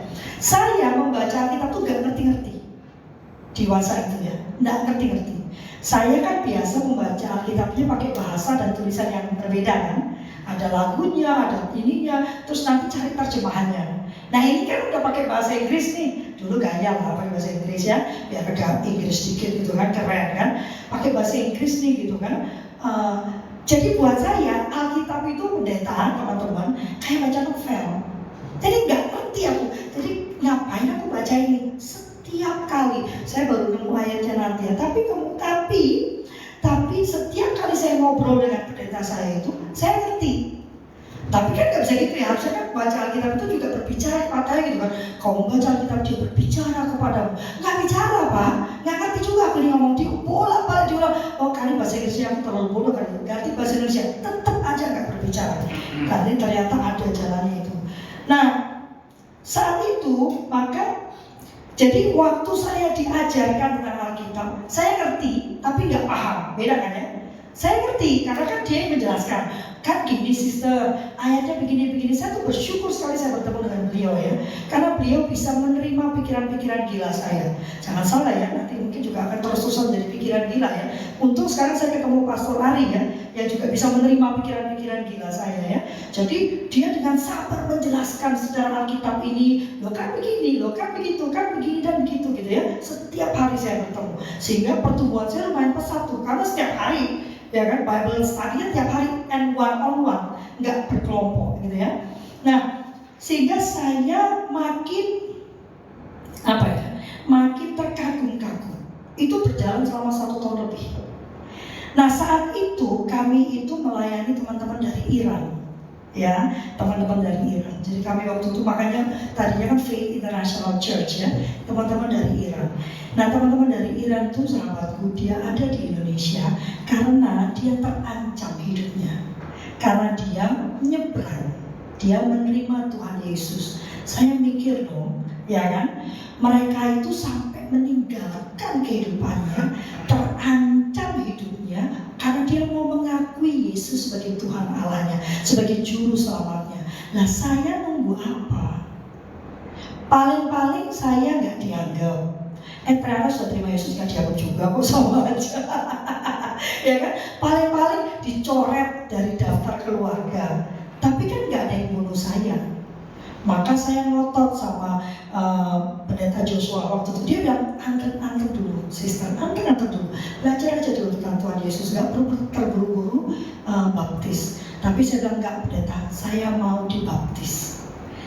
Saya membaca Alkitab tuh gak ngerti-ngerti di masa itu ya, gak ngerti-ngerti. Saya kan biasa membaca Alkitabnya pakai bahasa dan tulisan yang berbeda kan. Ada lagunya, ada ininya, terus nanti cari terjemahannya. Nah ini kan udah pakai bahasa Inggris nih. Dulu gaya lah pakai bahasa Inggris ya, biar ada Inggris dikit gitu kan, keren kan. Pakai bahasa Inggris nih gitu kan. Jadi buat saya Alkitab itu pendeta teman-teman kayak baca novel. Jadi nggak ngerti aku. Jadi ngapain aku baca ini? Setiap kali saya baru nemu ayatnya nanti ya. Tapi setiap kali saya ngobrol dengan pendeta saya itu, saya ngerti. Tapi kan nggak bisa gitu ya. Harusnya kan baca Alkitab itu juga berbicara kepadanya gitu kan. Kau membaca Alkitab dia berbicara kepadamu. Nggak bicara Pak. Nggak ngerti juga aku ini ngomong dia bolak-balik diulang. Oh kali bahasa Inggrisnya aku terlalu bodoh kali. Ganti bahasa Indonesia. Tetap aja nggak berbicara. Karena ternyata ada jalannya itu. Nah saat itu maka jadi waktu saya diajarkan tentang Alkitab, saya ngerti tapi nggak paham. Beda kan ya? Saya ngerti karena kan dia yang menjelaskan. Kan gini sister, ayatnya begini-begini. Saya tuh bersyukur sekali saya bertemu dengan beliau ya. Karena beliau bisa menerima pikiran-pikiran gila saya. Jangan salah ya, nanti mungkin juga akan terus-terusan jadi pikiran gila ya. Untung sekarang saya ketemu Pastor Ari ya, yang juga bisa menerima pikiran-pikiran gila saya ya. Jadi dia dengan sabar menjelaskan secara Alkitab ini, lo kan begini, lo kan begitu, kan begini dan begitu gitu ya. Setiap hari saya bertemu. Sehingga pertumbuhan saya lumayan pesat tuh, karena setiap hari ya kan Bible study-nya tiap hari and one on one, nggak berkelompok gitu ya. Nah, sehingga saya makin terkagum-kagum. Itu berjalan selama 1 tahun lebih. Nah, saat itu kami itu melayani teman-teman dari Iran. Ya, teman-teman dari Iran. Jadi kami waktu itu makanya tadinya kan Faith International Church ya, teman-teman dari Iran. Nah, teman-teman dari Iran itu sahabatku, dia ada di Indonesia karena dia terancam hidupnya. Karena dia nyebrang, dia menerima Tuhan Yesus. Saya mikir dong, ya kan? Mereka itu sampai meninggalkan kehidupannya, terancam hidupnya karena dia mau mengakui Yesus sebagai Tuhan Allahnya, sebagai juru selamatnya. Nah, saya nunggu apa? Paling-paling saya nggak dianggap. Ternyata sudah terima Yesus nggak dianggap juga kok, sama aja. Ya kan? Paling-paling dicoret dari daftar keluarga. Tapi kan nggak ada yang bunuh saya. Maka saya ngotot sama pendeta Joshua waktu itu. Dia bilang, angkat dulu, sister, angkat dulu. Belajar aja dulu tentang Tuhan Yesus, gak perlu terburu-buru baptis. Tapi saya bilang, enggak pendeta, saya mau dibaptis.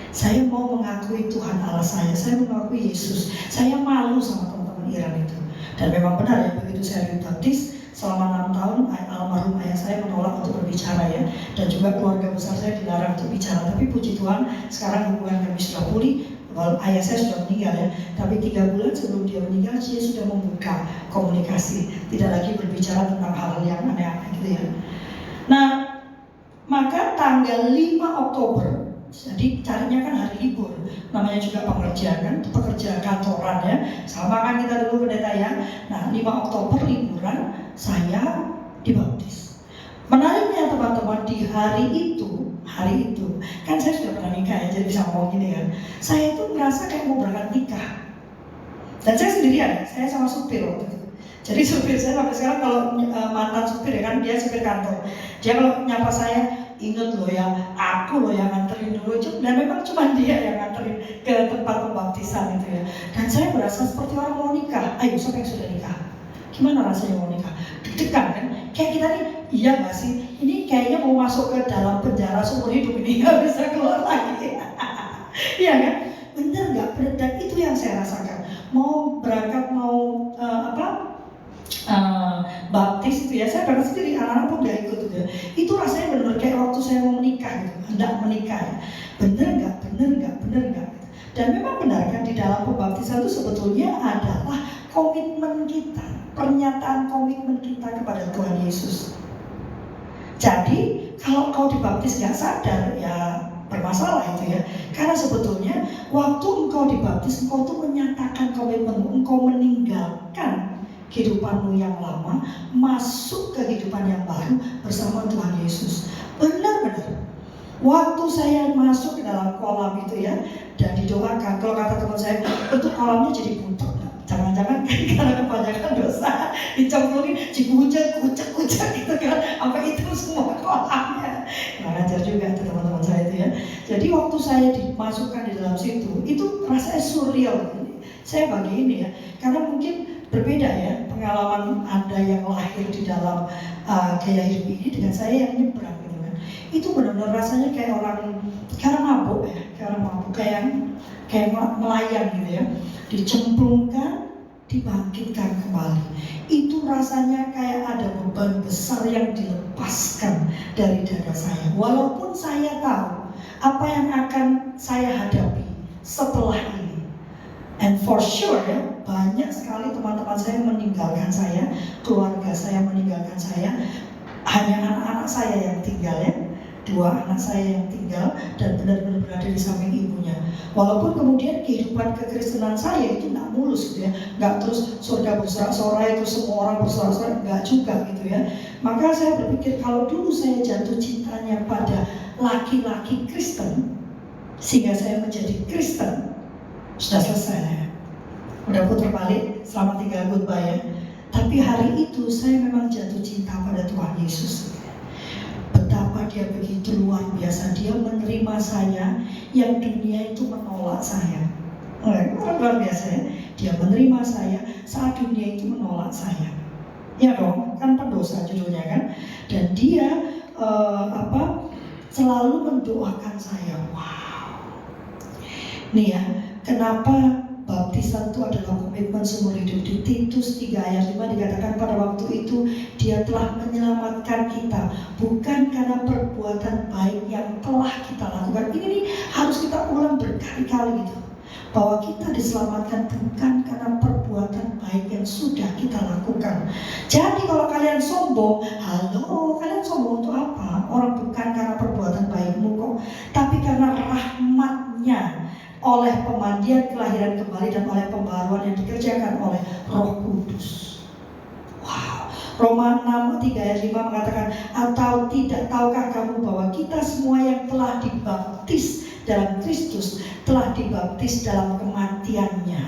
Saya mau mengakui Tuhan Allah saya mengakui Yesus. Saya malu sama teman-teman Iran itu. Dan memang benar ya, begitu saya dibaptis, selama 6 tahun almarhum ayah saya menolak untuk berbicara ya, dan juga keluarga besar saya dilarang untuk bicara. Tapi puji Tuhan sekarang hubungan kami sudah pulih. Kalau ayah saya sudah meninggal ya, tapi 3 bulan sebelum dia meninggal dia sudah membuka komunikasi, tidak lagi berbicara tentang hal yang aneh-aneh gitu ya. Nah, maka tanggal 5 Oktober, jadi carinya kan hari libur, namanya juga pekerja kantoran ya, sama kan kita dulu pendeta ya. Nah 5 Oktober liburan, saya dibaptis. Menariknya teman-teman, di hari itu kan saya sudah pernah nikah ya, jadi bisa ngomong gini kan. Saya itu merasa kayak mau berangkat nikah. Dan saya sendirian, saya sama supir waktu itu. Jadi supir saya sampai sekarang kalau mantan supir ya kan, dia supir kantor. Dia kalau nyapa saya, ingat loh ya, aku loh yang nganterin dulu. Dan memang cuma dia yang nganterin ke tempat pembaptisan itu ya. Dan saya merasa seperti orang mau nikah. Ayo, siapa yang sudah nikah? Gimana rasanya mau nikah? Deg-degan kan? Kayak kita nih, iya gak sih? Ini kayaknya mau masuk ke dalam penjara seumur hidup ini, gak bisa keluar lagi. Iya kan? Bener gak? Dan itu yang saya rasakan. Mau berangkat, mau baptis itu ya, saya berangkat sendiri, anak-anak pun gak ikut gitu. Itu rasanya benar kayak waktu saya mau menikah gitu, hendak menikah ya. Bener gak? Dan memang benar kan, di dalam pembaptisan itu sebetulnya adalah komitmen kita, pernyataan komitmen kita kepada Tuhan Yesus. Jadi kalau kau dibaptis gak sadar ya bermasalah itu ya. Karena sebetulnya waktu engkau dibaptis, engkau tuh menyatakan komitmenmu, engkau meninggalkan kehidupanmu yang lama, masuk ke kehidupan yang baru bersama Tuhan Yesus. Benar-benar. Waktu saya masuk ke dalam kolam itu ya, dan didoakan, kalau kata teman saya, itu kolamnya jadi buntu. Jangan-jangan karena kebanyakan dosa dicemplungin, kucek gitu kan, apa itu semua kolamnya. Nah, ngajar juga tuh teman-teman saya itu ya. Jadi waktu saya dimasukkan di dalam situ, itu rasanya surreal. Saya bagi ini ya, karena mungkin berbeda ya pengalaman Anda yang lahir di dalam gaya hidup ini dengan saya yang nyebrang gitu kan. Itu benar-benar rasanya kayak orang mabuk ya, kayak melayang gitu ya. Dicemplungkan, dibangkitkan kembali. Itu rasanya kayak ada beban besar yang dilepaskan dari dada saya. Walaupun saya tahu apa yang akan saya hadapi setelah ini. And for sure ya, banyak sekali teman-teman saya meninggalkan saya, keluarga saya meninggalkan saya. Hanya anak-anak saya yang tinggal ya. 2 anak saya yang tinggal dan benar-benar berada di samping ibunya. Walaupun kemudian kehidupan kekristenan saya itu nggak mulus gitu ya, nggak terus surga bersorak-sorai itu semua orang bersorak-sorai, nggak juga gitu ya. Maka saya berpikir kalau dulu saya jatuh cintanya pada laki-laki Kristen sehingga saya menjadi Kristen, sudah selesai, udah putar balik, selamat tinggal goodbye ya. Tapi hari itu saya memang jatuh cinta pada Tuhan Yesus. Betapa dia begitu luar biasa, dia menerima saya yang dunia itu menolak saya. Luar biasa ya, dia menerima saya saat dunia itu menolak saya. Ya dong, kan pendosa judulnya kan. Dan dia selalu mendoakan saya. Wow. Nih ya, kenapa baptisan itu adalah komitmen seumur hidup. Di Titus 3 ayat 5 dikatakan pada waktu itu dia telah menyelamatkan kita bukan karena perbuatan baik yang telah kita lakukan. Ini nih harus kita ulang berkali-kali gitu, bahwa kita diselamatkan bukan karena perbuatan baik yang sudah kita lakukan. Jadi kalau kalian sombong, halo, kalian sombong untuk apa? Orang bukan karena perbuatan baikmu kok, tapi karena rahmatnya, oleh pemandian kelahiran kembali dan oleh pembaruan yang dikerjakan oleh Roh Kudus. Wow. Roma 6 3 ayat 5 mengatakan, atau tidak tahukah kamu bahwa kita semua yang telah dibaptis dalam Kristus telah dibaptis dalam kematiannya.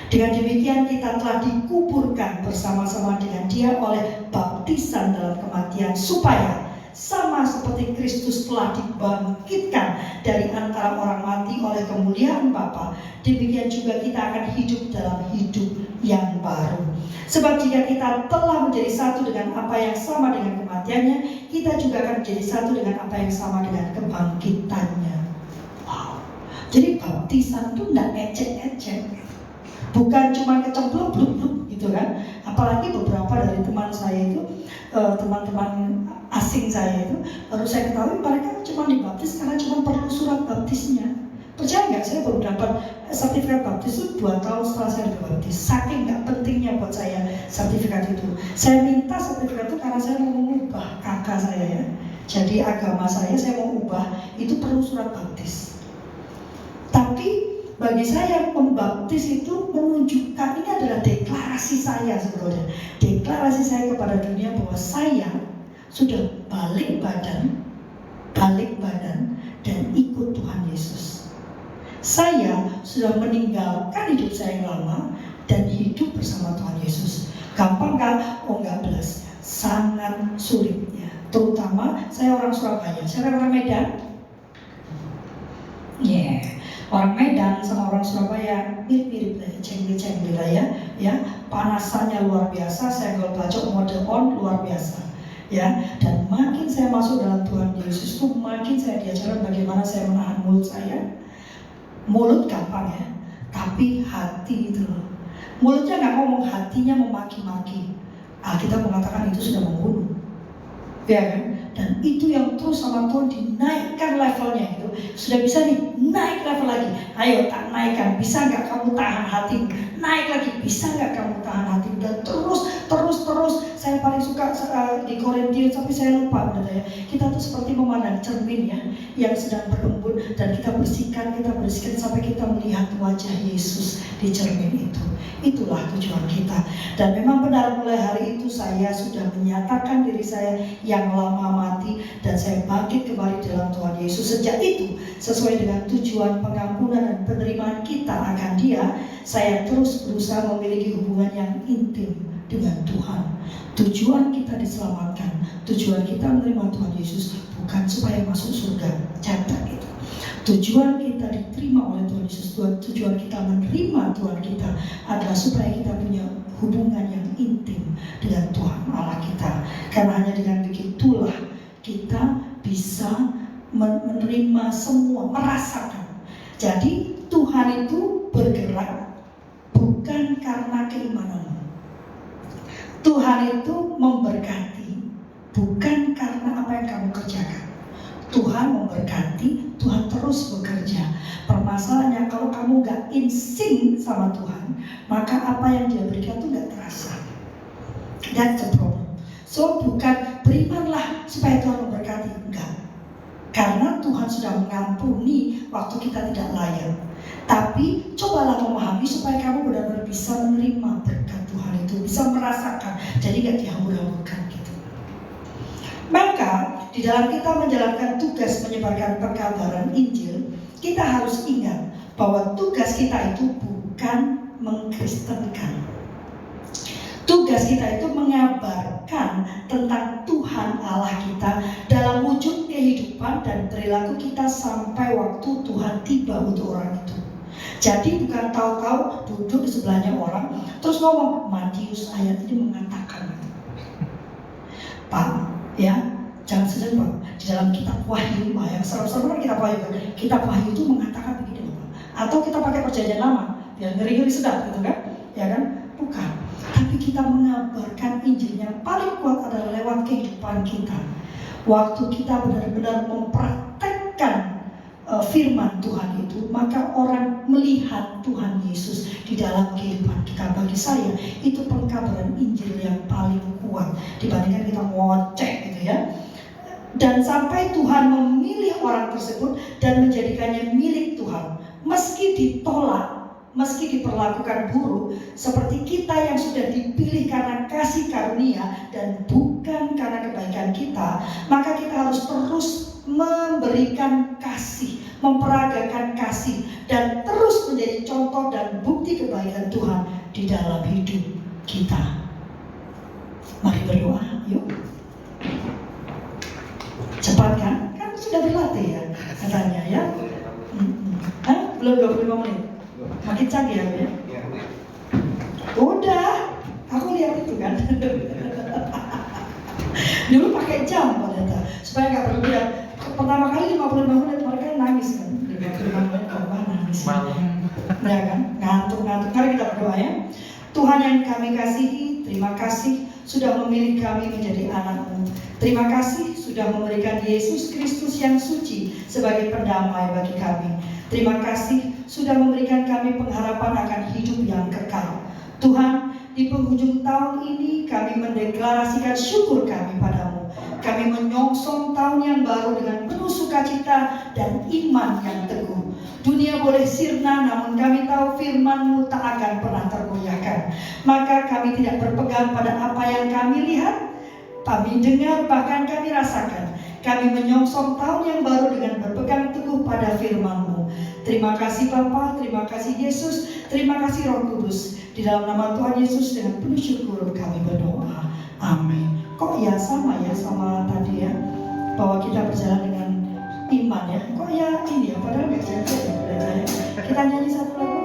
Dengan demikian kita telah dikuburkan bersama-sama dengan dia oleh baptisan dalam kematian, supaya sama seperti Kristus telah dibangkitkan dari antara orang mati oleh kemuliaan Bapa, demikian juga kita akan hidup dalam hidup yang baru. Sebab jika kita telah menjadi satu dengan apa yang sama dengan kematiannya, kita juga akan menjadi satu dengan apa yang sama dengan kebangkitannya. Wow. Jadi baptisan itu tidak ecek-ecek, bukan cuma kecemplung bluk-bluk gitu kan. Apalagi beberapa dari teman saya itu, teman-teman asing saya itu, baru saya ketahui mereka cuma dibaptis karena cuma perlu surat baptisnya. Percaya nggak, saya baru dapat sertifikat baptis itu 2 tahun setelah saya dibaptis. Saking nggak pentingnya buat saya sertifikat itu. Saya minta sertifikat itu karena saya mau mengubah kakak saya ya. Jadi agama saya mau ubah, itu perlu surat baptis. Tapi bagi saya membaptis itu menunjukkan, ini adalah deklarasi saya sebetulnya. Deklarasi saya kepada dunia bahwa saya sudah balik badan dan ikut Tuhan Yesus. Saya sudah meninggalkan hidup saya yang lama dan hidup bersama Tuhan Yesus. Gampang kan? Oh enggak belas. Sangat sulitnya. Terutama saya orang Surabaya. Saya orang Medan. Orang Medan sama orang Surabaya mirip-mirip lah, cengli-cengli lah ya. Panasannya luar biasa, senggol bacok mode on luar biasa. Ya, dan makin saya masuk dalam Tuhan Yesus itu makin saya diajarkan bagaimana saya menahan mulut saya. Mulut gampang ya, tapi hati itu loh. Mulutnya nggak ngomong, hatinya memaki-maki. Kita mengatakan itu sudah membunuh, ya kan? Dan itu yang terus sama Tuhan dinaikkan levelnya itu. Sudah bisa nih, naik level lagi. Ayo tak naikkan, bisa nggak kamu tahan hatimu? Naik lagi, bisa nggak kamu tahan hatimu? Dan terus. Saya paling suka di Korintius, tapi saya lupa benar ya. Kita tuh seperti memandang cermin ya, yang sedang berembun, dan kita bersihkan sampai kita melihat wajah Yesus di cermin itu. Itulah tujuan kita. Dan memang benar, mulai hari itu saya sudah menyatakan diri saya yang lama mati dan saya bangkit kembali dalam Tuhan Yesus. Sejak itu, sesuai dengan tujuan pengampunan dan penerimaan kita akan Dia, saya terus berusaha memiliki hubungan yang intim dengan Tuhan. Tujuan kita diselamatkan, tujuan kita menerima Tuhan Yesus bukan supaya masuk surga, catat itu. Tujuan kita diterima oleh Tuhan Yesus, tujuan kita menerima Tuhan kita adalah supaya kita punya hubungan yang intim dengan Tuhan Allah kita. Karena hanya dengan begitulah kita bisa menerima semua, merasakan. Jadi Tuhan itu bergerak bukan karena keimananmu. Tuhan itu memberkati bukan karena apa yang kamu kerjakan. Tuhan memberkati, Tuhan terus bekerja. Permasalahannya kalau kamu gak insting sama Tuhan, maka apa yang Dia berikan itu gak terasa. That's the problem. So bukan berimanlah supaya Tuhan memberkati, enggak. Karena Tuhan sudah mengampuni waktu kita tidak layak. Tapi cobalah memahami supaya kamu benar-benar bisa menerima berkat Tuhan itu, bisa merasakan, jadi gak dihambur-hamburkan gitu. Maka di dalam kita menjalankan tugas menyebarkan perkabaran Injil, kita harus ingat bahwa tugas kita itu bukan mengkristenkan. Tugas kita itu mengabarkan tentang Tuhan Allah kita dalam wujud kehidupan dan perilaku kita sampai waktu Tuhan tiba untuk orang itu. Jadi bukan tahu-tahu duduk di sebelahnya orang terus ngomong Matius ayat ini mengatakan, Pak, ya jangan sedih Pak, di dalam kitab Wahyu, yang serem-serem kitab Wahyu, kitab Wahyu itu mengatakan begini Pak. Atau kita pakai perjanjian lama, biar ngeri-ngeri sedap gitu kan, ya kan? Bukan. Tapi kita mengabarkan Injil yang paling kuat adalah lewat kehidupan kita. Waktu kita benar-benar mempraktekkan firman Tuhan itu, maka orang melihat Tuhan Yesus di dalam kehidupan kita. Bagi saya itu pengkabaran Injil yang paling kuat dibandingkan kita ngoceh gitu ya. Dan sampai Tuhan memilih orang tersebut dan menjadikannya milik Tuhan, meski ditolak, meski diperlakukan buruk, seperti kita yang sudah dipilih karena kasih karunia dan bukan karena kebaikan kita, maka kita harus terus memberikan kasih, memperagakan kasih, dan terus menjadi contoh dan bukti kebaikan Tuhan di dalam hidup kita. Mari berdoa, yuk. Cepat kan? Kan sudah berlatih ya katanya ya. Belum 25 menit. Makin canggih ya. Udah, aku lihat itu kan. Dulu pakai jam ternyata supaya nggak berlebihan. Pertama kali 55 menit mereka nangis kan. 55 menit nangis. Ya kan, ngantuk-ngantuk. Mari kita berdoa ya. Tuhan yang kami kasihi, terima kasih sudah memilih kami menjadi anak-Mu. Terima kasih sudah memberikan Yesus Kristus yang suci sebagai pendamai bagi kami. Terima kasih sudah memberikan kami pengharapan akan hidup yang kekal. Tuhan, di penghujung tahun ini kami mendeklarasikan syukur kami padamu. Kami menyongsong tahun yang baru dengan penuh sukacita dan iman yang teguh. Dunia boleh sirna, namun kami tahu firman-Mu tak akan pernah tergoyahkan. Maka kami tidak berpegang pada apa yang kami lihat, kami dengar, bahkan kami rasakan. Kami menyongsong tahun yang baru dengan berpegang teguh pada firman-Mu. Terima kasih Bapa, terima kasih Yesus, terima kasih Roh Kudus. Di dalam nama Tuhan Yesus dengan penuh syukur kami berdoa. Amin. Kok ya sama tadi ya, bahwa kita berjalan dengan iman ya. Kok ya ini ya, padahal nggak jadi ya. Kita nyanyi satu lagu.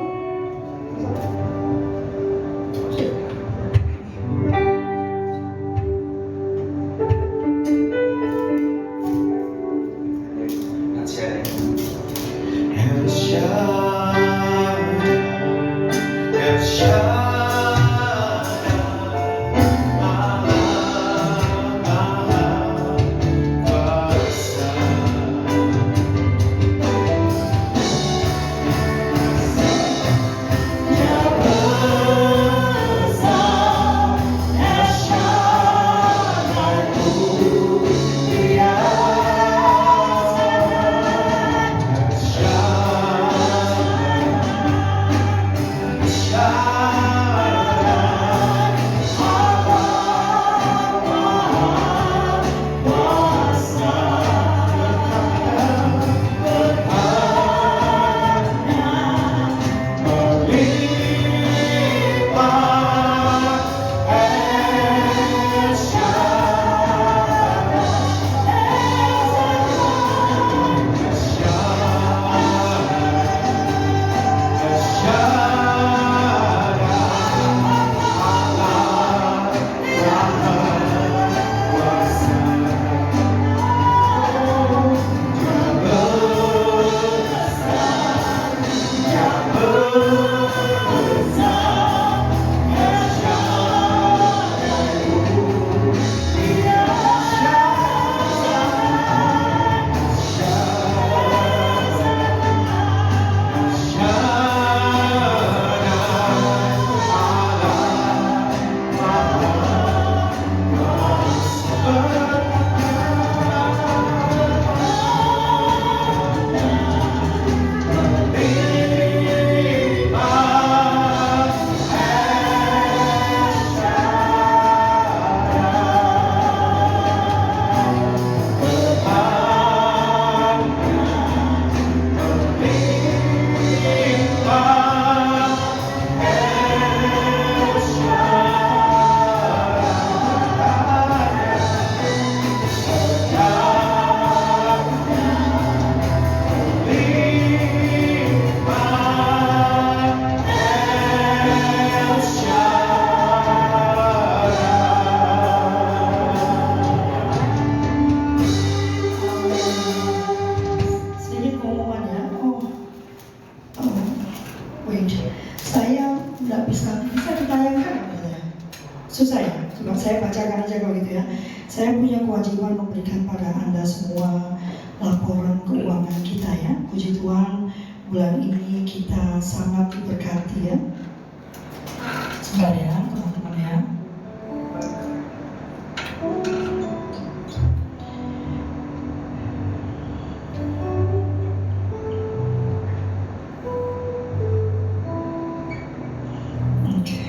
bisa ditayangkan ya? Susah ya? Coba saya bacakan aja kalau gitu ya. Saya punya kewajiban memberikan pada Anda semua laporan keuangan kita ya. Puji Tuhan, bulan ini kita sangat diberkati ya. Sebentar ya teman-teman ya. Oke,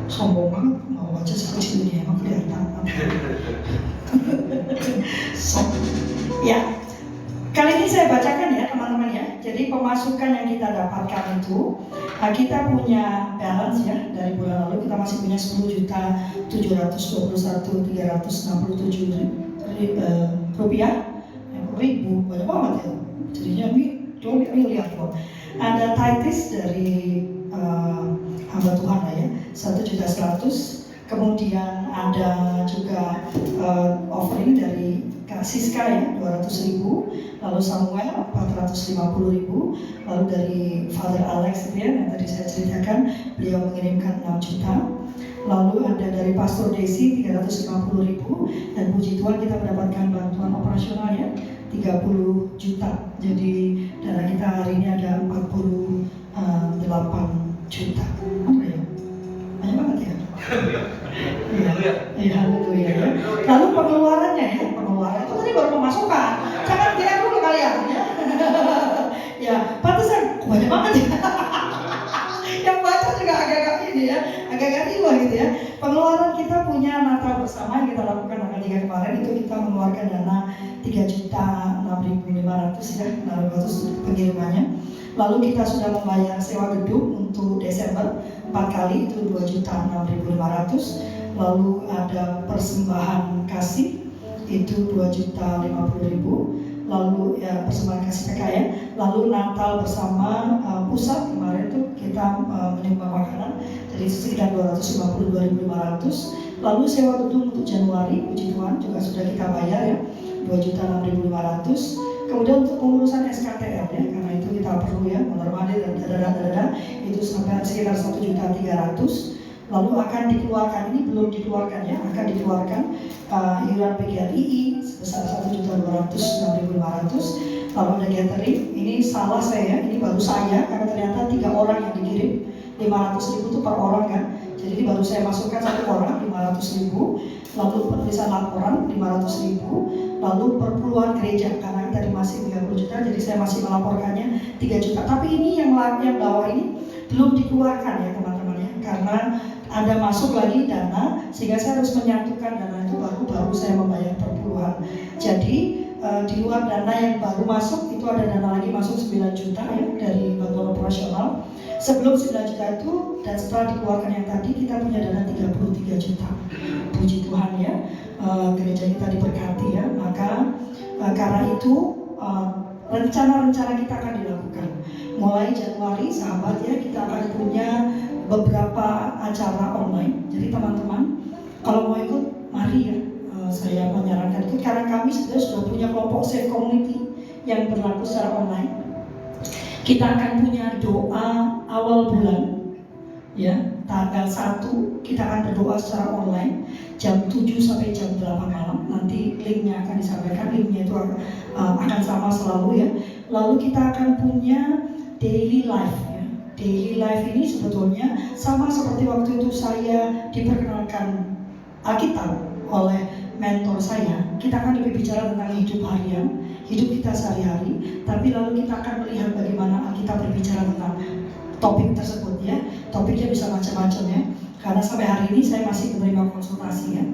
sombong banget mau baca sekecil ini emang kelihatan. Ya, kali ini saya bacakan ya teman-teman ya. Jadi pemasukan yang kita dapatkan itu kita punya balance ya. Dari bulan lalu kita masih punya 10.721.367 rupiah. Ribu, banyak banget ya. Jadinya ini lihat kok. Ada tithes dari hamba Tuhan lah ya, 1.100.000. Kemudian ada juga offering dari Kak Siska ya, 200.000. Lalu Samuel 450.000. Lalu dari Father Alex ya, yang tadi saya ceritakan, beliau mengirimkan 6 juta. Lalu ada dari Pastor Desi 350.000. Dan puji Tuhan kita mendapatkan bantuan operasional ya, 30 juta. Jadi dana kita hari ini ada 48 juta. Apa ya? Banyak banget ya. Iya, haleluya ya. Lalu pengeluarannya ya, pengeluaran itu tadi baru pemasukan. Jangan kira dulu kalian ya. Ya, pantesan banyak banget ya. Yang baca juga agak-agak ini ya, agak-agak riuh gitu ya. Pengeluaran kita punya Natal bersama yang kita lakukan tanggal 3 kemarin itu kita mengeluarkan dana 3.6.500 ya, 600 pengirimannya. Lalu kita sudah membayar sewa gedung untuk Desember 4 kali itu 2.6.500. Lalu ada persembahan kasih itu 2.050.000. Lalu ya persembahan kasih PKN. Lalu Natal bersama pusat kemarin itu kita menyumbang makanan jadi sekitar 252.500. Lalu sewa gedung untuk Januari, puji Tuhan juga sudah kita bayar ya, 2.6.500. Kemudian untuk pengurusan SKTR ya, karena itu kita perlu ya, mondar-mandir dan dada itu sampai sekitar 1.300.000. Lalu akan dikeluarkan, ini belum dikeluarkan ya, akan dikeluarkan iuran PGRI sebesar 1.206.500. Lalu ada catering, ini salah saya, ini baru saya karena ternyata 3 orang yang dikirim 500.000 itu per orang kan. Jadi ini baru saya masukkan 1 orang 500.000. Lalu penulisan laporan 500.000. Lalu perpuluhan gereja karena tadi masih 30 juta, jadi saya masih melaporkannya 3 juta. Tapi ini yang bawah ini belum dikeluarkan ya teman-teman ya, karena ada masuk lagi dana sehingga saya harus menyatukan dana itu baru saya membayar perpuluhan. Jadi di luar dana yang baru masuk itu ada dana lagi masuk 9 juta ya dari bantuan operasional. Sebelum 9 juta itu dan setelah dikeluarkan yang tadi kita punya dana 33 juta. Puji Tuhan ya, gereja kita diberkati ya. Maka karena itu rencana-rencana kita akan dilakukan. Mulai Januari sahabat ya, kita akan punya beberapa acara online. Jadi teman-teman kalau mau ikut mari ya, saya menyarankan ikut karena kami sudah punya kelompok Safe Community yang berlaku secara online. Kita akan punya doa awal bulan ya, tanggal 1 kita akan berdoa secara online jam 7 sampai jam 8 malam. Nanti linknya akan disampaikan, linknya itu akan sama selalu ya. Lalu kita akan punya daily life ya. Daily life ini sebetulnya sama seperti waktu itu saya diperkenalkan Alkitab oleh mentor saya. Kita akan lebih bicara tentang hidup harian, hidup kita sehari-hari, tapi lalu kita akan melihat bagaimana Alkitab berbicara tentang topik tersebut ya. Topiknya bisa macam-macam ya, karena sampai hari ini saya masih menerima konsultasi ya.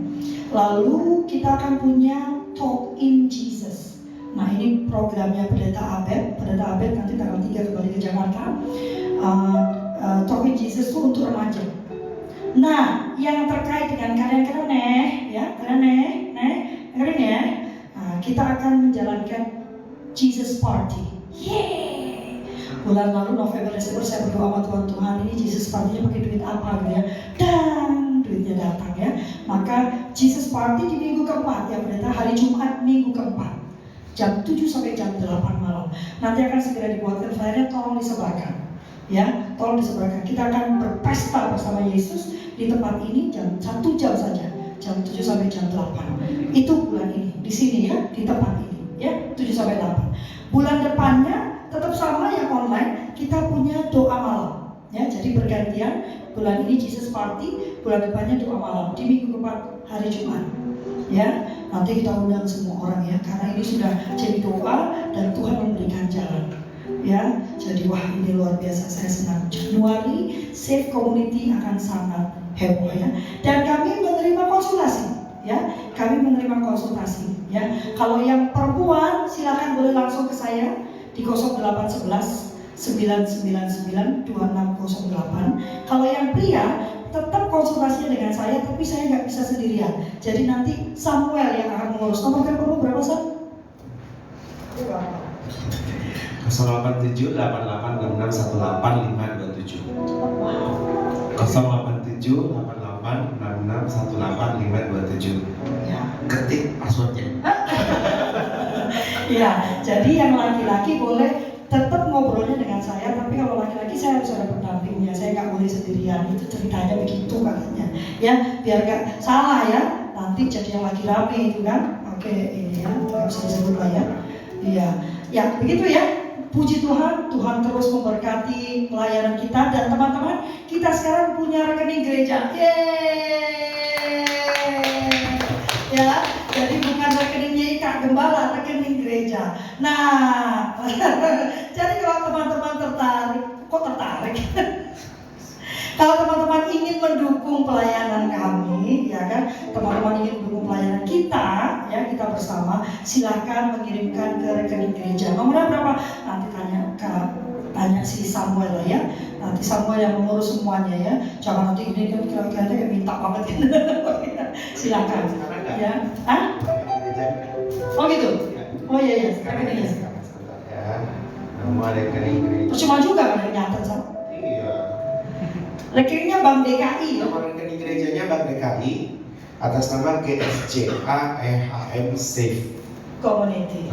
Lalu kita akan punya Talk in Jesus. Nah ini programnya Pendeta Abed nanti tanggal 3 kembali ke Jakarta. Talk in Jesus itu untuk remaja. Nah, yang terkait dengan kalian ya, keren ya. Nah, kita akan menjalankan Jesus Party. Yeay. Bulan lalu November Desember saya berdoa sama Tuhan ini Jesus Party-nya pakai duit apa gitu ya. Dan duitnya datang ya. Maka Jesus Party di minggu keempat ya, pendeta hari Jumat minggu keempat. Jam 7 sampai jam 8 malam. Nanti akan segera dibuatkan flyernya, tolong disebarkan. Ya, tolong disebarkan. Kita akan berpesta bersama Yesus di tempat ini jam 1 jam saja, jam 7 sampai jam 8. Itu bulan ini, di sini ya, di tempat ini, ya, 7 sampai 8. Bulan depannya tetap sama yang online, kita punya doa malam. Ya, jadi bergantian. Bulan ini Jesus Party, bulan depannya doa malam di minggu keempat hari Jumat. Ya, nanti kita undang semua orang ya, karena ini sudah jadi doa dan Tuhan memberikan jalan. Ya, jadi wah ini luar biasa, saya senang. Januari Safe Community akan sangat heboh ya. Dan kami menerima konsultasi, ya. Kami menerima konsultasi, ya. Kalau yang perempuan silakan boleh langsung ke saya di 0811 999 2608. Kalau yang pria tetap konsultasinya dengan saya, tapi saya nggak bisa sendirian. Jadi nanti Samuel yang akan mengurus. Nomor telepon berapa, Sam? 087 8866 18527. 087 8866 18527. Ya. Ketik passwordnya. Ya, jadi yang laki-laki boleh tetap ngobrolnya dengan saya, tapi kalau laki-laki saya harus ada pendampingnya, saya nggak boleh sendirian. Itu ceritanya begitu katanya, ya, biar nggak salah ya. Nanti jadi yang lagi rame itu kan, oke ini ya, nggak bisa disebut lah ya. Iya, ya begitu ya. Puji Tuhan, Tuhan terus memberkati pelayanan kita dan teman-teman. Kita sekarang punya rekening gereja, yeay, ya. Jadi bukan rekeningnya Kak Gembala, rekening gereja. Nah, jadi kalau teman-teman tertarik, kok tertarik? Kalau teman-teman ingin mendukung pelayanan kami, ya kan, teman-teman ingin mendukung pelayanan kita, ya kita bersama, silakan mengirimkan ke rekening gereja. Nomornya berapa? Nanti tanya si Samuel lah ya. Nanti Samuel yang mengurus semuanya ya. Jangan nanti ini kan kira-kira kayak minta banget. Silakan. Ya. Hah? Oh gitu. Oh iya iya. Rekeningnya. Ya. Nomor rekening gereja. Percuma juga kan yang nyatet Sam. Iya. Rekeningnya Bank DKI. Nomor rekening gerejanya Bank DKI atas nama GSCAEHM Safe Community.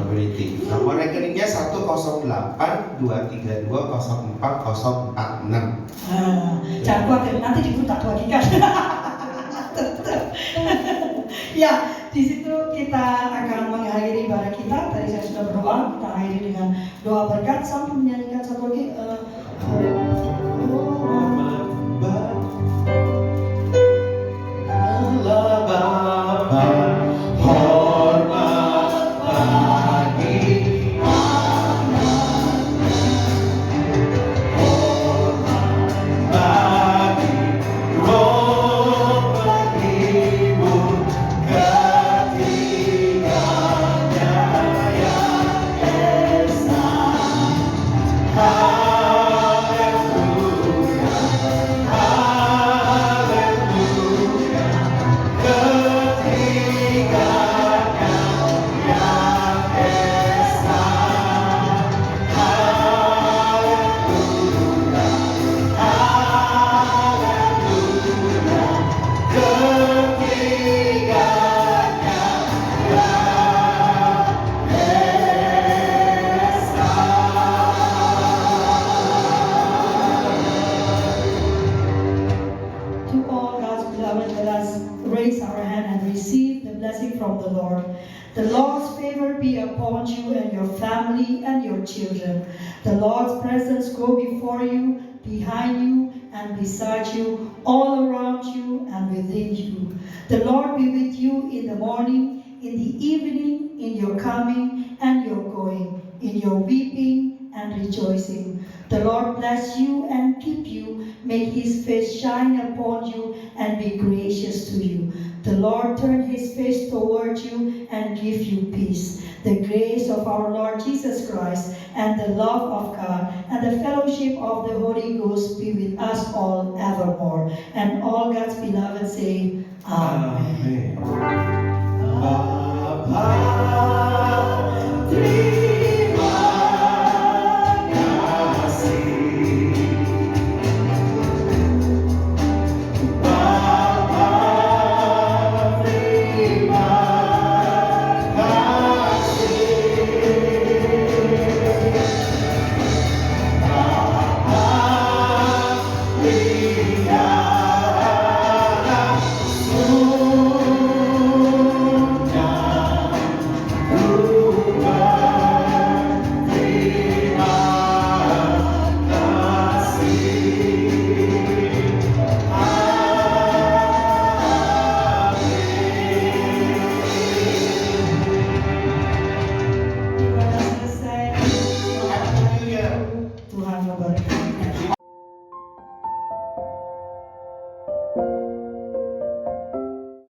Nomor rekeningnya 10823204046. Jangan khawatir, nanti dibuka bagikan. Ya, di situ kita akan mengakhiri ibadah kita. Tadi saya sudah berdoa, kita akhiri dengan doa berkat sambil menyanyikan satu lagi. The Lord's favor be upon you and your family and your children. The Lord's presence go before you, behind you, and beside you, all around you and within you. The Lord be with you in the morning, in the evening, in your coming and your going, in your weeping and rejoicing. The Lord bless you and keep you, make his face shine upon you and be gracious to you. The Lord turn his face toward you and give you peace. The grace of our Lord Jesus Christ and the love of God and the fellowship of the Holy Ghost be with us all evermore. And all God's beloved say, Amen. Amen.